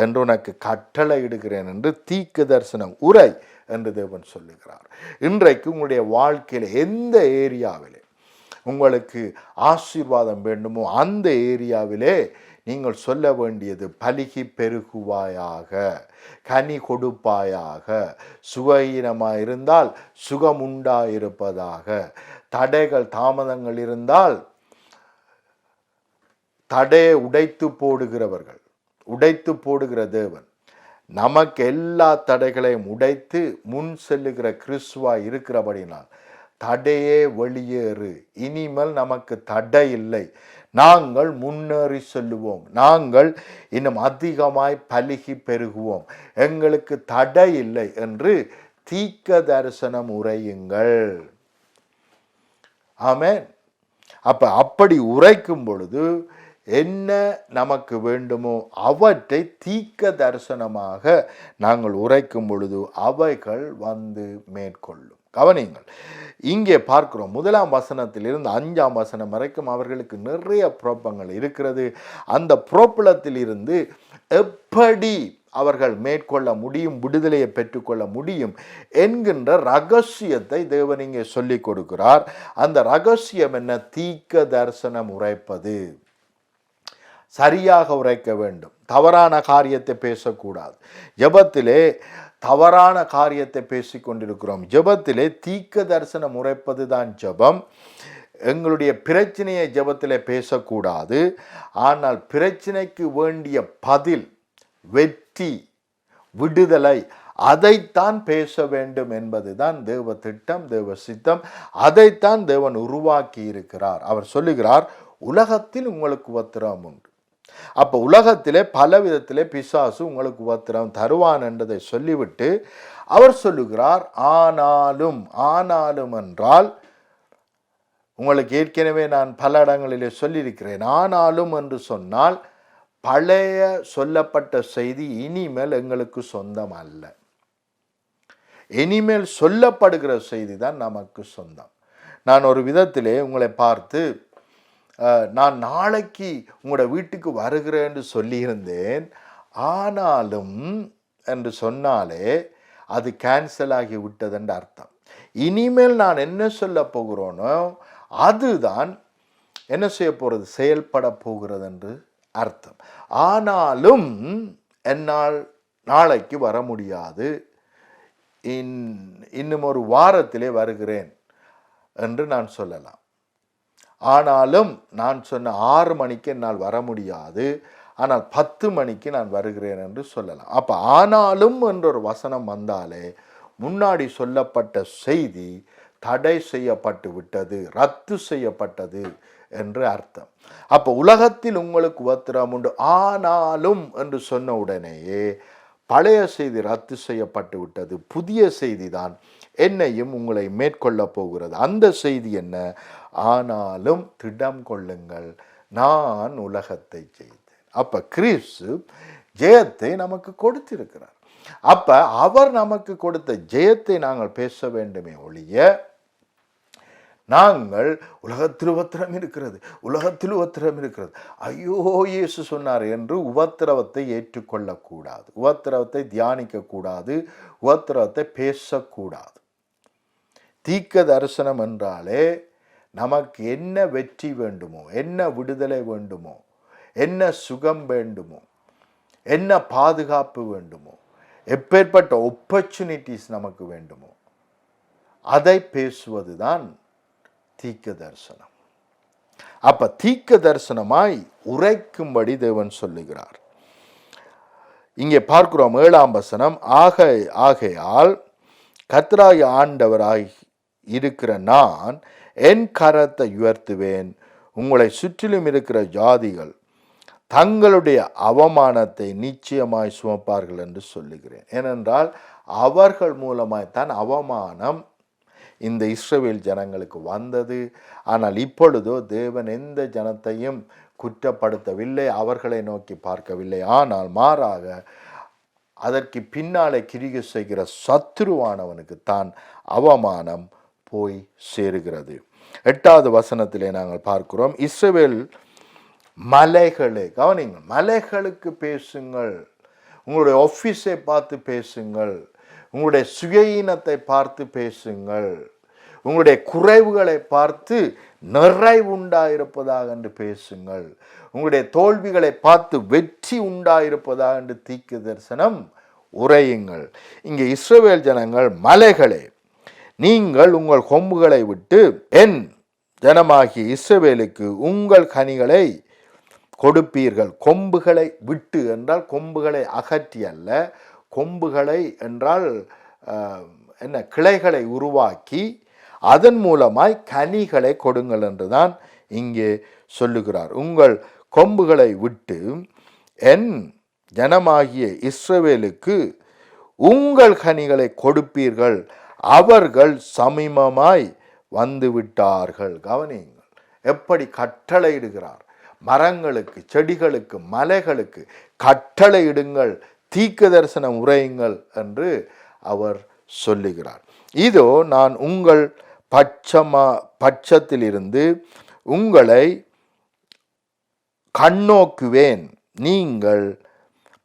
என்று உனக்கு கட்டளை இடுகிறேன் என்று தீர்க்க தரிசனம் உரை என்று தேவன் சொல்லுகிறார். இன்றைக்கு உங்களுடைய வாழ்க்கையில் எந்த ஏரியாவிலே உங்களுக்கு ஆசீர்வாதம் வேண்டுமோ அந்த ஏரியாவிலே நீங்கள் சொல்ல வேண்டியது பலுகி பெருகுவாயாக, கனி கொடுப்பாயாக, சுகஹீனமாக இருந்தால் சுகமுண்டாயிருப்பதாக, தடைகள் தாமதங்கள் இருந்தால் தடையை உடைத்து போடுகிற தேவன் நமக்கு எல்லா தடைகளையும் உடைத்து முன் செல்லுகிற கிறிஸ்துவாய் இருக்கிறபடினால் தடையே வெளியேறு, இனிமேல் நமக்கு தடை இல்லை, நாங்கள் முன்னேறி செல்லுவோம், நாங்கள் இன்னும் அதிகமாய் பலுகி பெருகுவோம், எங்களுக்கு தடை இல்லை என்று தீர்க்க தரிசனம் உரையுங்கள். ஆமென். அப்படி உரைக்கும் பொழுது என்ன நமக்கு வேண்டுமோ அவற்றை தீர்க்க தரிசனமாக நாங்கள் உரைக்கும் பொழுது அவைகள் வந்து மேற்கொள்ளும். கவனியுங்கள், இங்கே பார்க்கிறோம் 1ஆம் வசனத்திலிருந்து 5ஆம் வசனம் வரைக்கும் அவர்களுக்கு நிறைய புரோப்பங்கள் இருக்கிறது. அந்த புரோப்பலத்தில் இருந்து எப்படி அவர்கள் மேற்கொள்ள முடியும், விடுதலையை பெற்றுக்கொள்ள முடியும் என்கின்ற ரகசியத்தை தேவன் இங்கே சொல்லிக் கொடுக்கிறார். அந்த ரகசியம் என்ன? தீர்க்க தரிசனம் உரைப்பது. சரியாக உரைக்க வேண்டும், தவறான காரியத்தை பேசக்கூடாது. ஜெபத்திலே தவறான காரியத்தை பேசிக்கொண்டிருக்கிறோம். ஜெபத்திலே தீர்க்க தரிசனம் உரைப்பது தான் ஜெபம். எங்களுடைய பிரச்சனையை ஜெபத்திலே பேசக்கூடாது. ஆனால் பிரச்சனைக்கு வேண்டிய பதில், வெற்றி, விடுதலை அதைத்தான் பேச வேண்டும் என்பதுதான் தேவ திட்டம், தேவ சித்தம். அதைத்தான் தேவன் உருவாக்கி இருக்கிறார். அவர் சொல்லுகிறார், உலகத்தில் உங்களுக்கு உபத்திரவம் உண்டு. அப்போ உலகத்திலே பல விதத்திலே பிசாசு உங்களுக்கு உபத்திரவம் தருவான் என்றதை சொல்லிவிட்டு அவர் சொல்லுகிறார், ஆனாலும் என்றால் உங்களுக்கு ஏற்கனவே நான் பல இடங்களிலே சொல்லியிருக்கிறேன். ஆனாலும் என்று சொன்னால் பழைய சொல்லப்பட்ட செய்தி இனிமேல் எங்களுக்கு சொந்தம் அல்ல. இனிமேல் சொல்லப்படுகிற செய்தி தான் நமக்கு சொந்தம். நான் ஒரு விதத்திலே உங்களை பார்த்து நான் நாளைக்கு உங்களோட வீட்டுக்கு வருகிறேன் என்று சொல்லியிருந்தேன், ஆனாலும் என்று சொன்னாலே அது கேன்சல் ஆகி விட்டதுன்ற அர்த்தம். இனிமேல் நான் என்ன சொல்ல போகிறோனோ அதுதான் என்ன செய்ய போகிறது, செயல்பட போகிறது என்று அர்த்தம். ஆனாலும் என்னால் நாளைக்கு வர முடியாது, இன்னும் ஒரு வாரத்திலே வருகிறேன் என்று நான் சொல்லலாம். ஆனாலும் நான் சொன்ன 6 மணிக்கு என்னால் வர முடியாது, ஆனால் 10 மணிக்கு நான் வருகிறேன் என்று சொல்லலாம். அப்போ ஆனாலும் என்ற ஒரு வசனம் வந்தாலே முன்னாடி சொல்லப்பட்ட செய்தி தடை செய்யப்பட்டு விட்டது, ரத்து செய்யப்பட்டது என்று அர்த்தம். அப்போ உலகத்தில் உங்களுக்கு உபத்திரவம் உண்டு, ஆனாலும் என்று சொன்ன உடனேயே பழைய செய்தி ரத்து செய்யப்பட்டு விட்டது, புதிய செய்தி தான் என்னையும் உங்களை மேற்கொள்ள போகிறது. அந்த செய்தி என்ன? ஆனாலும் திடம் கொள்ளுங்கள், நான் உலகத்தை ஜெயித்தேன். அப்ப கிறிஸ்து ஜெயத்தை நமக்கு கொடுத்திருக்கிறார். அப்ப அவர் நமக்கு கொடுத்த ஜெயத்தை நாங்கள் பேச வேண்டுமே ஒழிய நாங்கள் உலகத்தில் உபத்திரம் இருக்கிறது, உலகத்தில் உபத்திரம் இருக்கிறது, ஐயோ இயேசு சொன்னார் என்று உபத்திரவத்தை ஏற்றுக்கொள்ளக்கூடாது, உபத்திரவத்தை தியானிக்கக்கூடாது, உபத்திரவத்தை பேசக்கூடாது. தீர்க்க தரிசனம் என்றாலே நமக்கு என்ன வெற்றி வேண்டுமோ, என்ன விடுதலை வேண்டுமோ, என்ன சுகம் வேண்டுமோ, என்ன பாதுகாப்பு வேண்டுமோ, எப்பேற்பட்ட ஆப்பர்ச்சுனிட்டிஸ் நமக்கு வேண்டுமோ அதை பேசுவதுதான் தீர்க்க தரிசனம். அப்ப தீர்க்க தரிசனமாய் உரைக்கும்படி தேவன் சொல்லுகிறார். இங்கே பார்க்கிறோம் 7ஆம் வசனம், ஆகையால் கர்த்தராகிய ஆண்டவராய் இருக்கிற நான் என் கரத்தை உயர்த்துவேன், உங்களை சுற்றிலும் இருக்கிற ஜாதிகள் தங்களுடைய அவமானத்தை நிச்சயமாய் சுமப்பார்கள் என்று சொல்லுகிறேன். ஏனென்றால் அவர்கள் மூலமாய்த்தான் அவமானம் இந்த இஸ்ரவேல் ஜனங்களுக்கு வந்தது. ஆனால் இப்பொழுதோ தேவன் எந்த ஜனத்தையும் குற்றப்படுத்தவில்லை, அவர்களை நோக்கி பார்க்கவில்லை. ஆனால் மாறாக அதற்கு பின்னாலே கிரியை செய்கிற சத்துருவானவனுக்கு தான் அவமானம் போய் சேருகிறது. 8வது வசனத்திலே நாங்கள் பார்க்கிறோம், இஸ்ரவேல் மலைகளே, கவனிங்கள், மலைகளுக்கு பேசுங்கள், உங்களுடைய ஆஃபீஸை பார்த்து பேசுங்கள், உங்களுடைய சுயஈனத்தை பார்த்து பேசுங்கள். உங்களுடைய குறைவுகளை பார்த்து நிறைவுண்டாயிருப்பதாக என்று பேசுங்கள். உங்களுடைய தோல்விகளை பார்த்து வெற்றி உண்டாயிருப்பதாக என்று தீர்க்க தரிசனம் உரையுங்கள். இங்கே இஸ்ரவேல் ஜனங்கள், மலைகளே, நீங்கள் உங்கள் கொம்புகளை விட்டு என் ஜனமாகிய இஸ்ரவேலுக்கு உங்கள் கனிகளை கொடுப்பீர்கள். கொம்புகளை விட்டு என்றால் கொம்புகளை அகற்றி அல்ல, கொம்புகளை என்றால் என்ன, கிளைகளை உருவாக்கி அதன் மூலமாய் கனிகளை கொடுங்கள் என்றுதான் இங்கே சொல்லுகிறார். உங்கள் கொம்புகளை விட்டு என் ஜனமாகிய இஸ்ரவேலுக்கு உங்கள் கனிகளை கொடுப்பீர்கள், அவர்கள் சமீபமாய் வந்து விட்டார்கள். கவனியுங்கள், எப்படி கட்டளையிடுகிறார். மரங்களுக்கு, செடிகளுக்கு, மலைகளுக்கு கட்டளையிடுங்கள், தீர்க்க தரிசனம் உரையுங்கள் என்று அவர் சொல்லுகிறார். இதோ நான் உங்கள் பட்சத்திலிருந்து உங்களை கண்ணோக்குவேன், நீங்கள்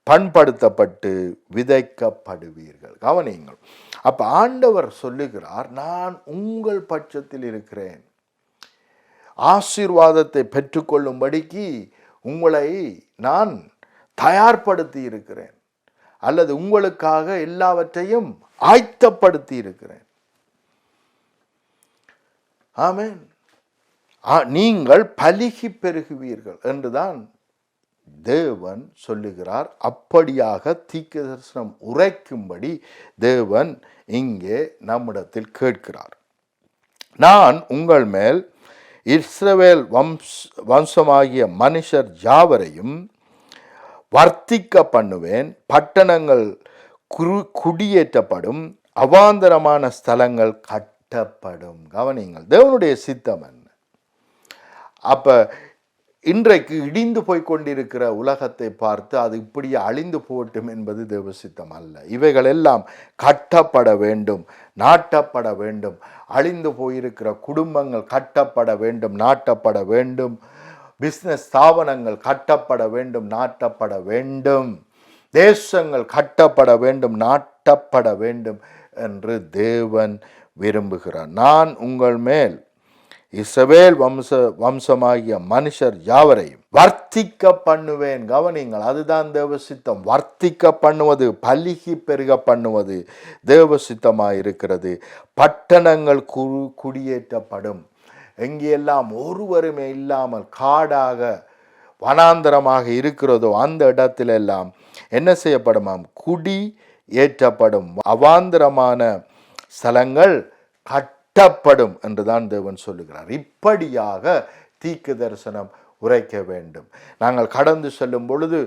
பண்படுத்தப்பட்டு விதைக்கப்படுவீர்கள். கவனியுங்கள், அப்ப ஆண்டவர் சொல்லுகிறார், நான் உங்கள் பட்சத்தில் இருக்கிறேன், ஆசீர்வாதத்தை பெற்றுக்கொள்ளும்படிக்கு உங்களை நான் தயார்படுத்தி இருக்கிறேன், அல்லது உங்களுக்காக எல்லாவற்றையும் ஆயத்தப்படுத்தி இருக்கிறேன். ஆமென். நீங்கள் பலுகி பெருகுவீர்கள் என்றுதான் தேவன் சொல்லுகிறார். அப்படியாக தீர்க்க தரிசனம் உரைக்கும்படி தேவன் இங்கே நம்மிடத்தில் கேட்கிறார். நான் உங்கள் மேல் இஸ்ரவேல் வம்சமாகிய மனுஷர் யாவரையும் வர்த்திக்க பண்ணுவேன், பட்டணங்கள் குடியேற்றப்படும், அவாந்தரமான ஸ்தலங்கள் கட்டப்படும். கவனிங்கள், தேவனுடைய சித்தம் என்ன? அப்ப இன்றைக்கு இடிந்து போய்கொண்டிருக்கிற உலகத்தை பார்த்து அது இப்படியே அழிந்து போகட்டும் என்பது தேவ சித்தம் அல்ல. இவைகள் எல்லாம் கட்டப்பட வேண்டும், நாட்டப்பட வேண்டும். அழிந்து போயிருக்கிற குடும்பங்கள் கட்டப்பட வேண்டும், நாட்டப்பட வேண்டும். பிஸ்னஸ் ஸ்தாபனங்கள் கட்டப்பட வேண்டும், நாட்டப்பட வேண்டும். தேசங்கள் கட்டப்பட வேண்டும், நாட்டப்பட வேண்டும் என்று தேவன் விரும்புகிறார். நான் உங்கள் மேல் இஸ்ரவேல் வம்சமாகிய மனுஷர் யாவரையும் வர்த்திக்க பண்ணுவேன். கவனிங்கள், அதுதான் தேவ சித்தம். வர்த்திக்க பண்ணுவது, பலுகி பெருக பண்ணுவது தேவ சித்தமாயிருக்கிறது. பட்டணங்கள் குடியேற்றப்படும். எங்கெல்லாம் ஒருவருமே இல்லாமல் காடாக வனாந்தரமாக இருக்கிறதோ அந்த இடத்திலெல்லாம் என்ன செய்யப்படுமாம்? குடி ஏற்றப்படும். அவாந்தரமான ஸ்தலங்கள் கட்டப்படும் என்றுதான் தேவன் சொல்லுகிறார். இப்படியாக தீர்க்க தரிசனம் உரைக்க வேண்டும். நாங்கள் கடந்து செல்லும் பொழுது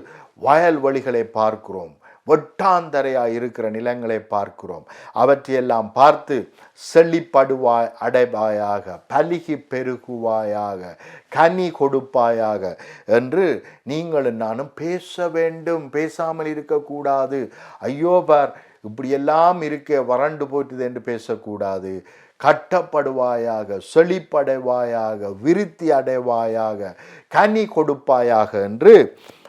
வயல்வெளிகளை பார்க்கிறோம், வெட்டாந்தரையாய் இருக்கிற நிலங்களை பார்க்கிறோம். அவற்றையெல்லாம் பார்த்து செழிப்படுவாய் அடைவாயாக, பலுகி பெருகுவாயாக, கனி கொடுப்பாயாக என்று நீங்களும் நானும் பேச வேண்டும். பேசாமல் இருக்கக்கூடாது. ஐயோ பார், இப்படியெல்லாம் இருக்க வறண்டு போற்றுது என்று பேசக்கூடாது. கட்டப்படுவாயாக, செழிப்படைவாயாக, விருத்தி அடைவாயாக, கனி கொடுப்பாயாக என்று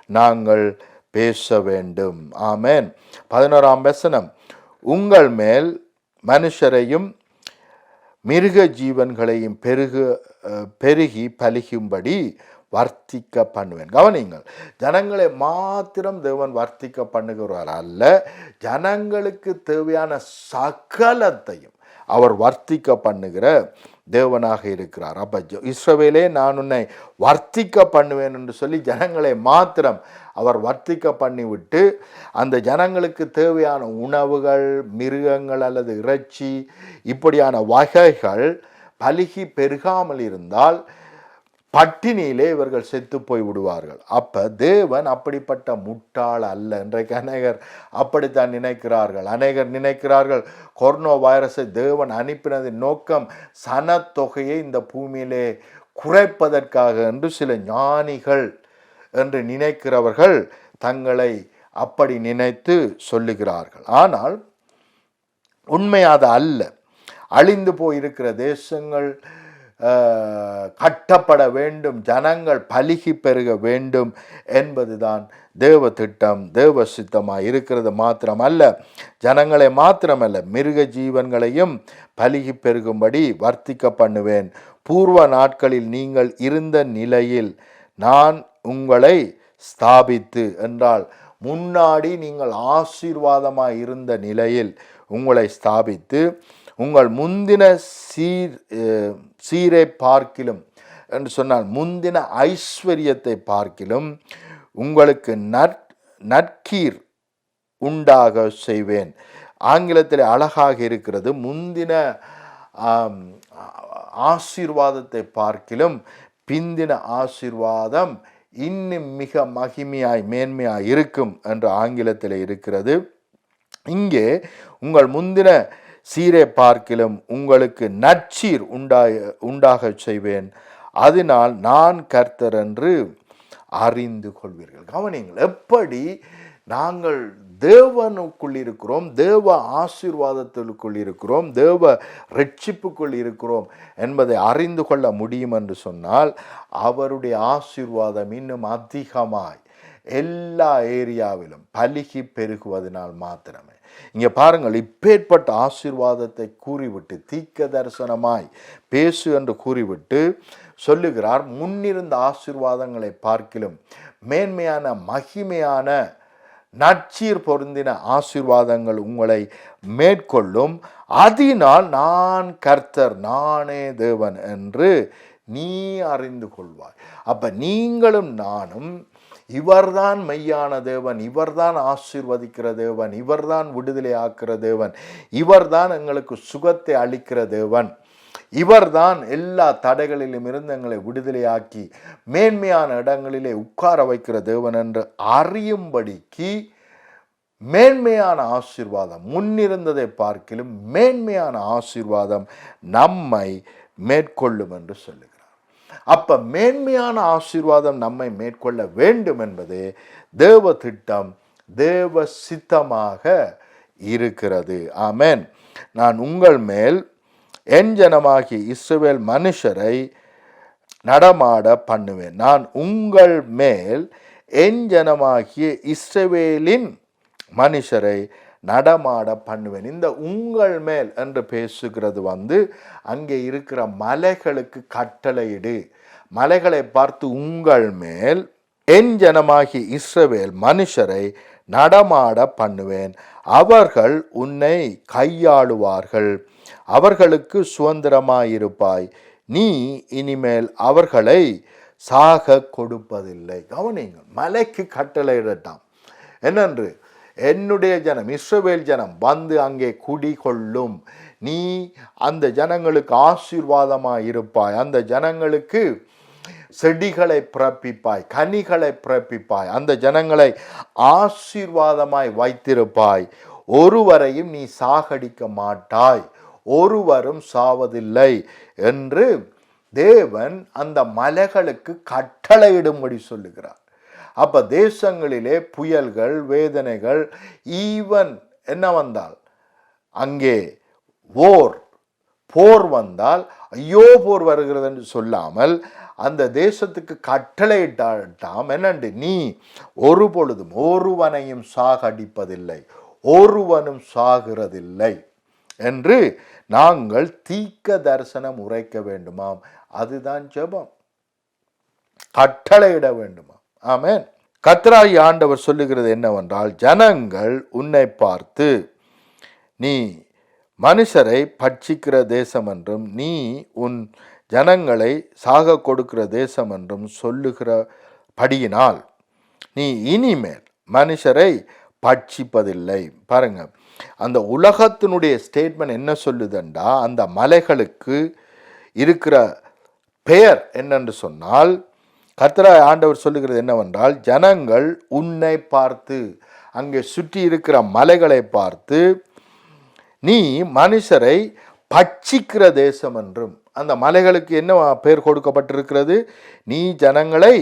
நாங்கள் பேச வேண்டும். ஆமென். 11ஆம் வசனம், உங்கள் மேல் மனுஷரையும் மிருக ஜீவன்களையும் பெருகி பலுகும்படி வர்த்திக்க பண்ணுவேன். கவனிங்கள், ஜனங்களை மாத்திரம் தேவன் வர்த்திக்க பண்ணுகிறார் அல்ல, ஜனங்களுக்கு தேவையான சகலத்தையும் அவர் வர்த்திக்க பண்ணுகிற தேவனாக இருக்கிறார். அப்ப இஸ்ரவேலே, நான் உன்னை வர்த்திக்க பண்ணுவேன் என்று சொல்லி ஜனங்களை மாத்திரம் அவர் வர்த்திக்க பண்ணிவிட்டு அந்த ஜனங்களுக்கு தேவையான உணவுகள், மிருகங்கள் அல்லது இறைச்சி இப்படியான வகைகள் பலுகி பெருகாமல் இருந்தால் பட்டினியிலே இவர்கள் செத்து போய் விடுவார்கள். அப்ப தேவன் அப்படிப்பட்ட முட்டாள் அல்ல. இன்றைக்கு அநேகர் அப்படித்தான் நினைக்கிறார்கள். அநேகர் நினைக்கிறார்கள் கொரோனா வைரஸை தேவன் அனுப்பினதின் நோக்கம் சனத்தொகையை இந்த பூமியிலே குறைப்பதற்காக என்று சில ஞானிகள் என்று நினைக்கிறவர்கள் தங்களை அப்படி நினைத்து சொல்லுகிறார்கள். ஆனால் உண்மை அது அல்ல. அழிந்து போயிருக்கிற தேசங்கள், கட்டப்பட வேண்டும், ஜனங்கள் பலுகி பெருக வேண்டும் என்பதுதான் தேவ திட்டம், தேவ சித்தமாக இருக்கிறது. மாத்திரமல்ல, ஜனங்களை மாத்திரமல்ல, மிருக ஜீவன்களையும் பலுகி பெருகும்படி வர்த்திக்க பண்ணுவேன். பூர்வ நாட்களில் நீங்கள் இருந்த நிலையில் நான் உங்களை ஸ்தாபித்து என்றால், முன்னாடி நீங்கள் ஆசீர்வாதமாக இருந்த நிலையில் உங்களை ஸ்தாபித்து, உங்கள் முந்தின சீரை பார்க்கிலும் என்று சொன்னால் முந்தின ஐஸ்வர்யத்தை பார்க்கிலும் உங்களுக்கு நற்கீர் உண்டாக செய்வேன். ஆங்கிலத்தில் அழகாக இருக்கிறது, முந்தின ஆசீர்வாதத்தை பார்க்கிலும் பிந்தின ஆசீர்வாதம் இன்னும் மிக மகிமையாய் மேன்மையாய் இருக்கும் என்று ஆங்கிலத்தில் இருக்கிறது. இங்கே உங்கள் முந்தின சீரை பார்க்கிலும் உங்களுக்கு நற்சீர் உண்டாக செய்வேன், அதனால் நான் கர்த்தர் என்று அறிந்து கொள்வீர்கள். கவனிங்கள், எப்படி நாங்கள் தேவனுக்குள் இருக்கிறோம், தேவ ஆசீர்வாதத்திற்குள் இருக்கிறோம், தேவ ரட்சிப்புக்குள் இருக்கிறோம் என்பதை அறிந்து கொள்ள முடியும் என்று சொன்னால், அவருடைய ஆசீர்வாதம் இன்னும் அதிகமாய் எல்லா ஏரியாவிலும் பலுகி பெருகுவதனால் மாத்திரமே. இங்கே பாருங்கள், இப்பேற்பட்ட ஆசீர்வாதத்தை கூறிவிட்டு தீர்க்க தரிசனமாய் பேசு என்று கூறிவிட்டு சொல்லுகிறார், முன்னிருந்த ஆசீர்வாதங்களை பார்க்கிலும் மேன்மையான மகிமையான நற்சீர் பொருந்தின ஆசீர்வாதங்கள் உங்களை மேற்கொள்ளும், அதனால் நான் கர்த்தர், நானே தேவன் என்று நீ அறிந்து கொள்வாய். அப்ப நீங்களும் நானும் இவர்தான் மெய்யான தேவன், இவர்தான் ஆசீர்வதிக்கிற தேவன், இவர்தான் விடுதலை ஆக்கிற தேவன், இவர்தான் எங்களுக்கு சுகத்தை அளிக்கிற தேவன், இவர்தான் எல்லா தடைகளிலும் இருந்து எங்களை விடுதலையாக்கி மேன்மையான இடங்களிலே உட்கார வைக்கிற தேவன் என்று அறியும்படிக்கு மேன்மையான ஆசீர்வாதம், முன்னிருந்ததை பார்க்கிலும் மேன்மையான ஆசீர்வாதம் நம்மை மேற்கொள்ளும் என்று சொல்லுகிறார். அப்ப மேன்மையான ஆசீர்வாதம் நம்மை மேற்கொள்ள வேண்டும் என்பதே தேவ திட்டம், தேவ சித்தமாக இருக்கிறது. ஆமென். நான் உங்கள் மேல் என் ஜனமாகி இஸ்ரவேல் மனுஷரை நடமாட பண்ணுவேன். நான் உங்கள் மேல் என் ஜனமாகிய இஸ்ரவேலின் மனுஷரை நடமாட பண்ணுவேன். இந்த உங்கள் மேல் என்று பேசுகிறது அங்கே இருக்கிற மலைகளுக்கு கட்டளையிடு. மலைகளை பார்த்து உங்கள் மேல் என் ஜனமாகி இஸ்ரவேல் மனுஷரை நடமாட பண்ணுவேன், அவர்கள் உன்னை கையாளுவார்கள், அவர்களுக்கு சுதந்திரமாயிருப்பாய், நீ இனிமேல் அவர்களை சாக கொடுப்பதில்லை. கவனிங்கள், மலைக்கு கட்டளையிடட்டாம் என்னென்று, என்னுடைய ஜனம் இஸ்ரவேல் ஜனம் அங்கே குடிகொள்ளும், நீ அந்த ஜனங்களுக்கு ஆசீர்வாதமாய் இருப்பாய், அந்த ஜனங்களுக்கு செடிகளை பிறப்பிப்பாய், கனிகளை பிறப்பிப்பாய், அந்த ஜனங்களை ஆசீர்வாதமாய் வைத்திருப்பாய், ஒருவரையும் நீ சாகடிக்க மாட்டாய், ஒருவரும் சாவதில்லை என்று தேவன் அந்த மலைகளுக்கு கட்டளையிடும்படி சொல்லுகிறார். அப்ப தேசங்களிலே புயல்கள், வேதனைகள், ஈவன் என்ன வந்தால், அங்கே போர் வந்தால் ஐயோ போர் வருகிறது என்று சொல்லாமல் அந்த தேசத்துக்கு கட்டளையிட்டாம் என்னண்டு, நீ ஒரு பொழுதும் ஒருவனையும் சாகடிப்பதில்லை, ஒருவனும் சாகிறதில்லை என்று நாங்கள் தீர்க்க தரிசனம் உரைக்க வேண்டுமாம். அதுதான் ஜெபம், கட்டளையிட வேண்டுமாம். ஆமென். கர்த்தராகிய ஆண்டவர் சொல்லுகிறது என்னவென்றால், ஜனங்கள் உன்னை பார்த்து நீ மனுஷரை பட்சிக்கிற தேசம் என்றும் நீ உன் ஜனங்களை சாக கொடுக்கிற தேசம் என்றும் சொல்லுகிறபடியினால் நீ இனிமேல் மனுஷரை பட்சிப்பதில்லை. பாருங்க, அந்த உலகத்தினுடைய ஸ்டேட்மெண்ட் என்ன சொல்லுதுண்டா, அந்த மலைகளுக்கு இருக்கிற பெயர் என்னென்று சொன்னால், கர்த்தராகிய ஆண்டவர் சொல்லுகிறது என்னவென்றால், ஜனங்கள் உன்னை பார்த்து, அங்கே சுற்றி இருக்கிற மலைகளை பார்த்து நீ மனுஷரை பட்சிக்கிற தேசம் என்றும், அந்த மலைகளுக்கு என்ன பெயர் கொடுக்கப்பட்டிருக்கிறது, நீ ஜனங்களை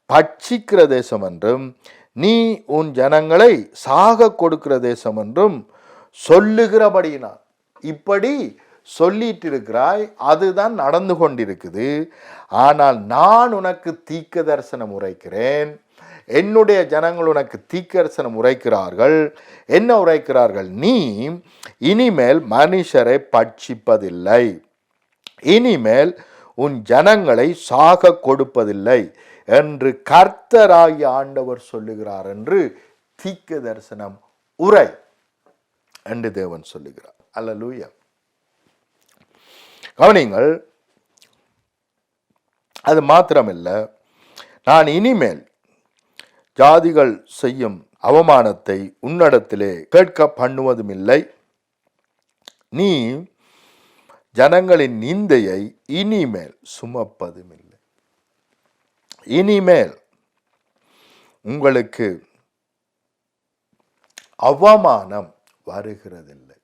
பட்சிக்கிற தேசம் என்றும் நீ உன் ஜனங்களை சாக கொடுக்கிற தேசம் என்றும் சொல்லுகிறபடியினால், இப்படி சொல்லிட்டு இருக்கிறாய், அதுதான் நடந்து கொண்டிருக்குது. ஆனால் நான் உனக்கு தீர்க்க தரிசனம் உரைக்கிறேன். என்னுடைய ஜனங்கள் உனக்கு தீர்க்க தரிசனம் உரைக்கிறார்கள். என்ன உரைக்கிறார்கள்? நீ இனிமேல் மனுஷரை பட்சிப்பதில்லை, இனிமேல் உன் ஜனங்களை சாக கொடுப்பதில்லை என்று கர்த்தராகிய ஆண்டவர் சொல்லுகிறார் என்று தீர்க்க தரிசனம் உரை என்று தேவன் சொல்லுகிறார். அல்லேலூயா. கவனிங்கள், அது மாத்திரமல்ல, நான் இனிமேல் ஜாதிகள் செய்யும் அவமானத்தை உன்னிடத்திலே கேட்க பண்ணுவதும் இல்லை, நீ ஜனங்களின் நிந்தையை இனிமேல் சுமப்பதும் இல்லை. இனிமேல் உங்களுக்கு அவமானம் வருகிறதில்லை,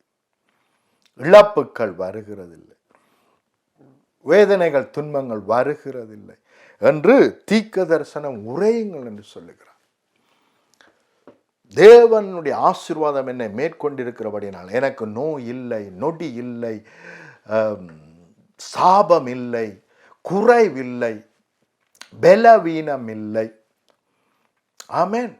இழப்புக்கள் வருகிறதில்லை, வேதனைகள் துன்பங்கள் வருகிறதில்லை என்று தீர்க்க தரிசனம் உரையுங்கள் என்று சொல்லுகிறார். தேவனுடைய ஆசீர்வாதம் என்னை மேற்கொண்டிருக்கிறபடினால் எனக்கு நோய் இல்லை, நொடி இல்லை, சாபம் இல்லை, குறைவில்லை, பலவீனம் இல்லை. ஆமென்.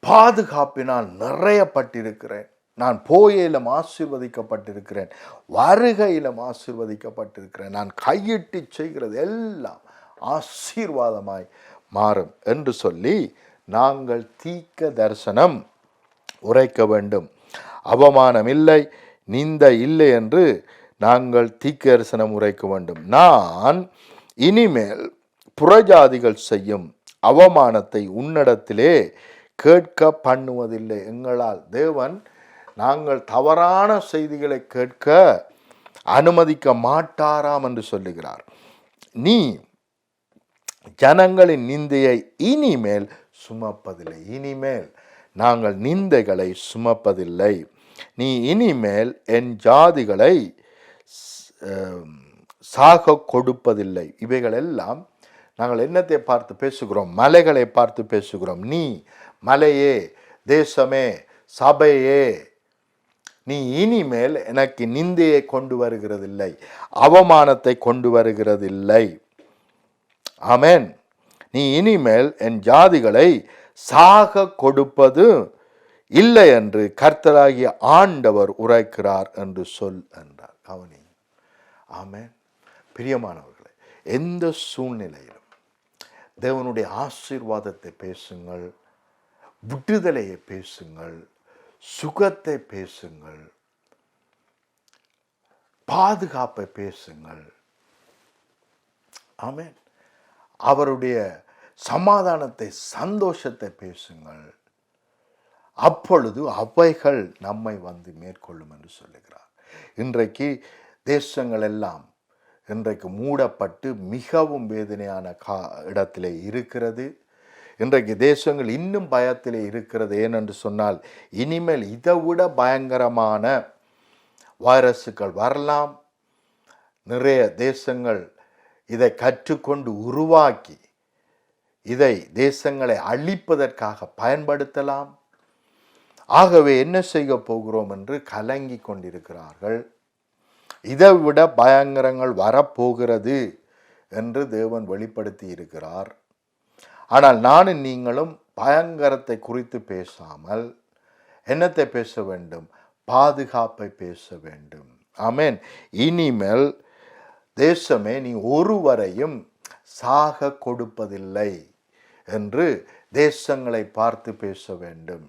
பாதுகாப்பினால் நிறையப்பட்டிருக்கிறேன். நான் போயிலும் ஆசீர்வதிக்கப்பட்டிருக்கிறேன், வருகையிலும் ஆசீர்வதிக்கப்பட்டிருக்கிறேன். நான் கையிட்டு செய்கிறது எல்லாம் ஆசீர்வாதமாய் மாறும் என்று சொல்லி நாங்கள் தீர்க்க தரிசனம் உரைக்க வேண்டும். அவமானம் இல்லை, நிந்தை இல்லை என்று நாங்கள் தீர்க்க தரிசனம் உரைக்க வேண்டும். நான் இனிமேல் புறஜாதிகள் செய்யும் அவமானத்தை உன்னிடத்திலே கேட்க பண்ணுவதில்லை. எங்களால் தேவன் நாங்கள் தவறான செய்திகளை கேட்க அனுமதிக்க மாட்டாராம் என்று சொல்லுகிறார். நீ ஜனங்களின் நிந்தையை இனிமேல் சுமப்பதில்லை. இனிமேல் நாங்கள் நிந்தைகளை சுமப்பதில்லை. நீ இனிமேல் என் ஜாதிகளை சாக கொடுப்பதில்லை. இவைகள் எல்லாம் நாங்கள் என்னத்தை பார்த்து பேசுகிறோம்? மலைகளை பார்த்து பேசுகிறோம். நீ மலையே, தேசமே, சபையே, நீ இனிமேல் எனக்கு நிந்தையை கொண்டு வருகிறதில்லை, அவமானத்தை கொண்டு வருகிறதில்லை. ஆமென். நீ இனிமேல் என் ஜாதிகளை சாக கொடுப்பது இல்லை என்று கர்த்தராகிய ஆண்டவர் உரைக்கிறார் என்று சொல் என்றார். கவனி. ஆமென். பிரியமானவர்களே, எந்த சூழ்நிலையிலும் தேவனுடைய ஆசீர்வாதத்தை பேசுங்கள், விடுதலையை பேசுங்கள், சுகத்தை பேசுங்கள், பாதுகாப்பை பேசுங்கள். ஆமென். அவருடைய சமாதானத்தை, சந்தோஷத்தை பேசுங்கள். அப்பொழுது அவைகள் நம்மை வந்து மேற்கொள்ளும் என்று சொல்லுகிறார். இன்றைக்கு தேசங்கள் எல்லாம் இன்றைக்கு மூடப்பட்டு மிகவும் வேதனையான இடத்திலே இருக்கிறது. இன்றைக்கு தேசங்கள் இன்னும் பயத்திலே இருக்கிறது. ஏனென்று சொன்னால் இனிமேல் இதை விட பயங்கரமான வைரஸுகள் வரலாம். நிறைய தேசங்கள் இதை கற்றுக்கொண்டு உருவாக்கி இதை தேசங்களை அழிப்பதற்காக பயன்படுத்தலாம். ஆகவே என்ன செய்ய போகிறோம் என்று கலங்கி கொண்டிருக்கிறார்கள். இதை விட பயங்கரங்கள் வரப்போகிறது என்று தேவன் வெளிப்படுத்தி இருக்கிறார். ஆனால் நானும் நீங்களும் பயங்கரத்தை குறித்து பேசாமல் என்னத்தை பேச வேண்டும்? பாதுகாப்பை பேச வேண்டும். ஆமென். இனிமேல் தேசமே, நீ ஒருவரையும் சாக கொடுப்பதில்லை என்று தேசங்களை பார்த்து பேச வேண்டும்.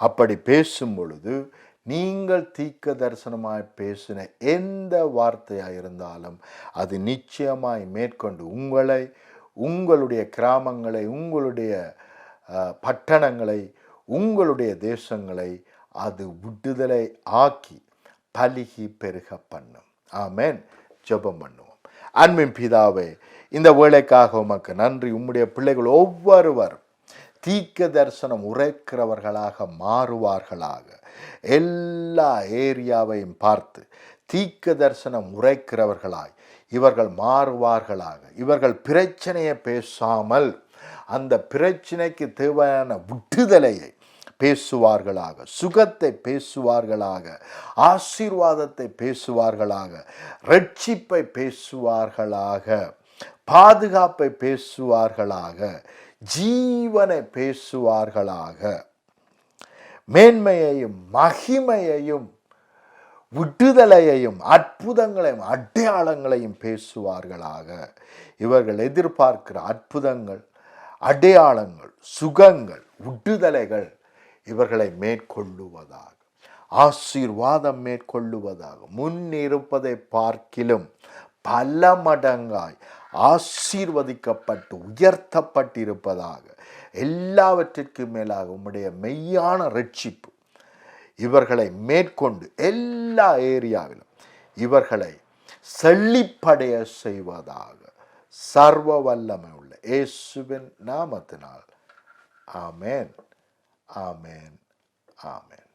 அப்படி பேசும் பொழுது நீங்கள் தீர்க்க தரிசனமாய் பேசின எந்த வார்த்தையாக இருந்தாலும் அது நிச்சயமாய் மேற்கொண்டு உங்களை, உங்களுடைய கிராமங்களை, உங்களுடைய பட்டணங்களை, உங்களுடைய தேசங்களை அது விடுதலை ஆக்கி பலுகி பெருக பண்ணும். ஆமென். ஜெபம் பண்ணுவோம். அன்பின் பிதாவே, இந்த வேளைக்காக உமக்கு நன்றி. உம்முடைய பிள்ளைகள் ஒவ்வொருவரும் தீர்க்க தரிசனம் உரைக்கிறவர்களாக மாறுவார்களாக. எல்லா ஏரியாவையும் பார்த்து தீர்க்க தரிசனம் உரைக்கிறவர்களாய் இவர்கள் மாறுவார்களாக. இவர்கள் பிரச்சனையை பேசாமல் அந்த பிரச்சனைக்கு தேவையான விடுதலையை பேசுவார்களாக, சுகத்தை பேசுவார்களாக, ஆசீர்வாதத்தை பேசுவார்களாக, ரட்சிப்பை பேசுவார்களாக, பாதுகாப்பை பேசுவார்களாக, ஜீவனை பேசுவார்களாக, மேன்மையையும் மகிமையையும் விடுதலையையும் அற்புதங்களையும் அடையாளங்களையும் பேசுவார்களாக. இவர்கள் எதிர்பார்க்கிற அற்புதங்கள், அடையாளங்கள், சுகங்கள், விடுதலைகள் இவர்களை மேற்கொள்ளுவதாக, ஆசீர்வாதம் மேற்கொள்ளுவதாக, முன்னிருப்பதை பார்க்கிலும் பல மடங்காய் ஆசீர்வதிக்கப்பட்டு உயர்த்தப்பட்டிருப்பதாக, எல்லாவற்றிற்கும் மேலாக உம்முடைய மெய்யான ரட்சிப்பு இவர்களை மேற்கொண்டு எல்லா ஏரியாவிலும் இவர்களை செழிப்படைய செய்வதாக சர்வ வல்லமை உள்ள இயேசுவின் நாமத்தினால் ஆமென், ஆமென், ஆமென்.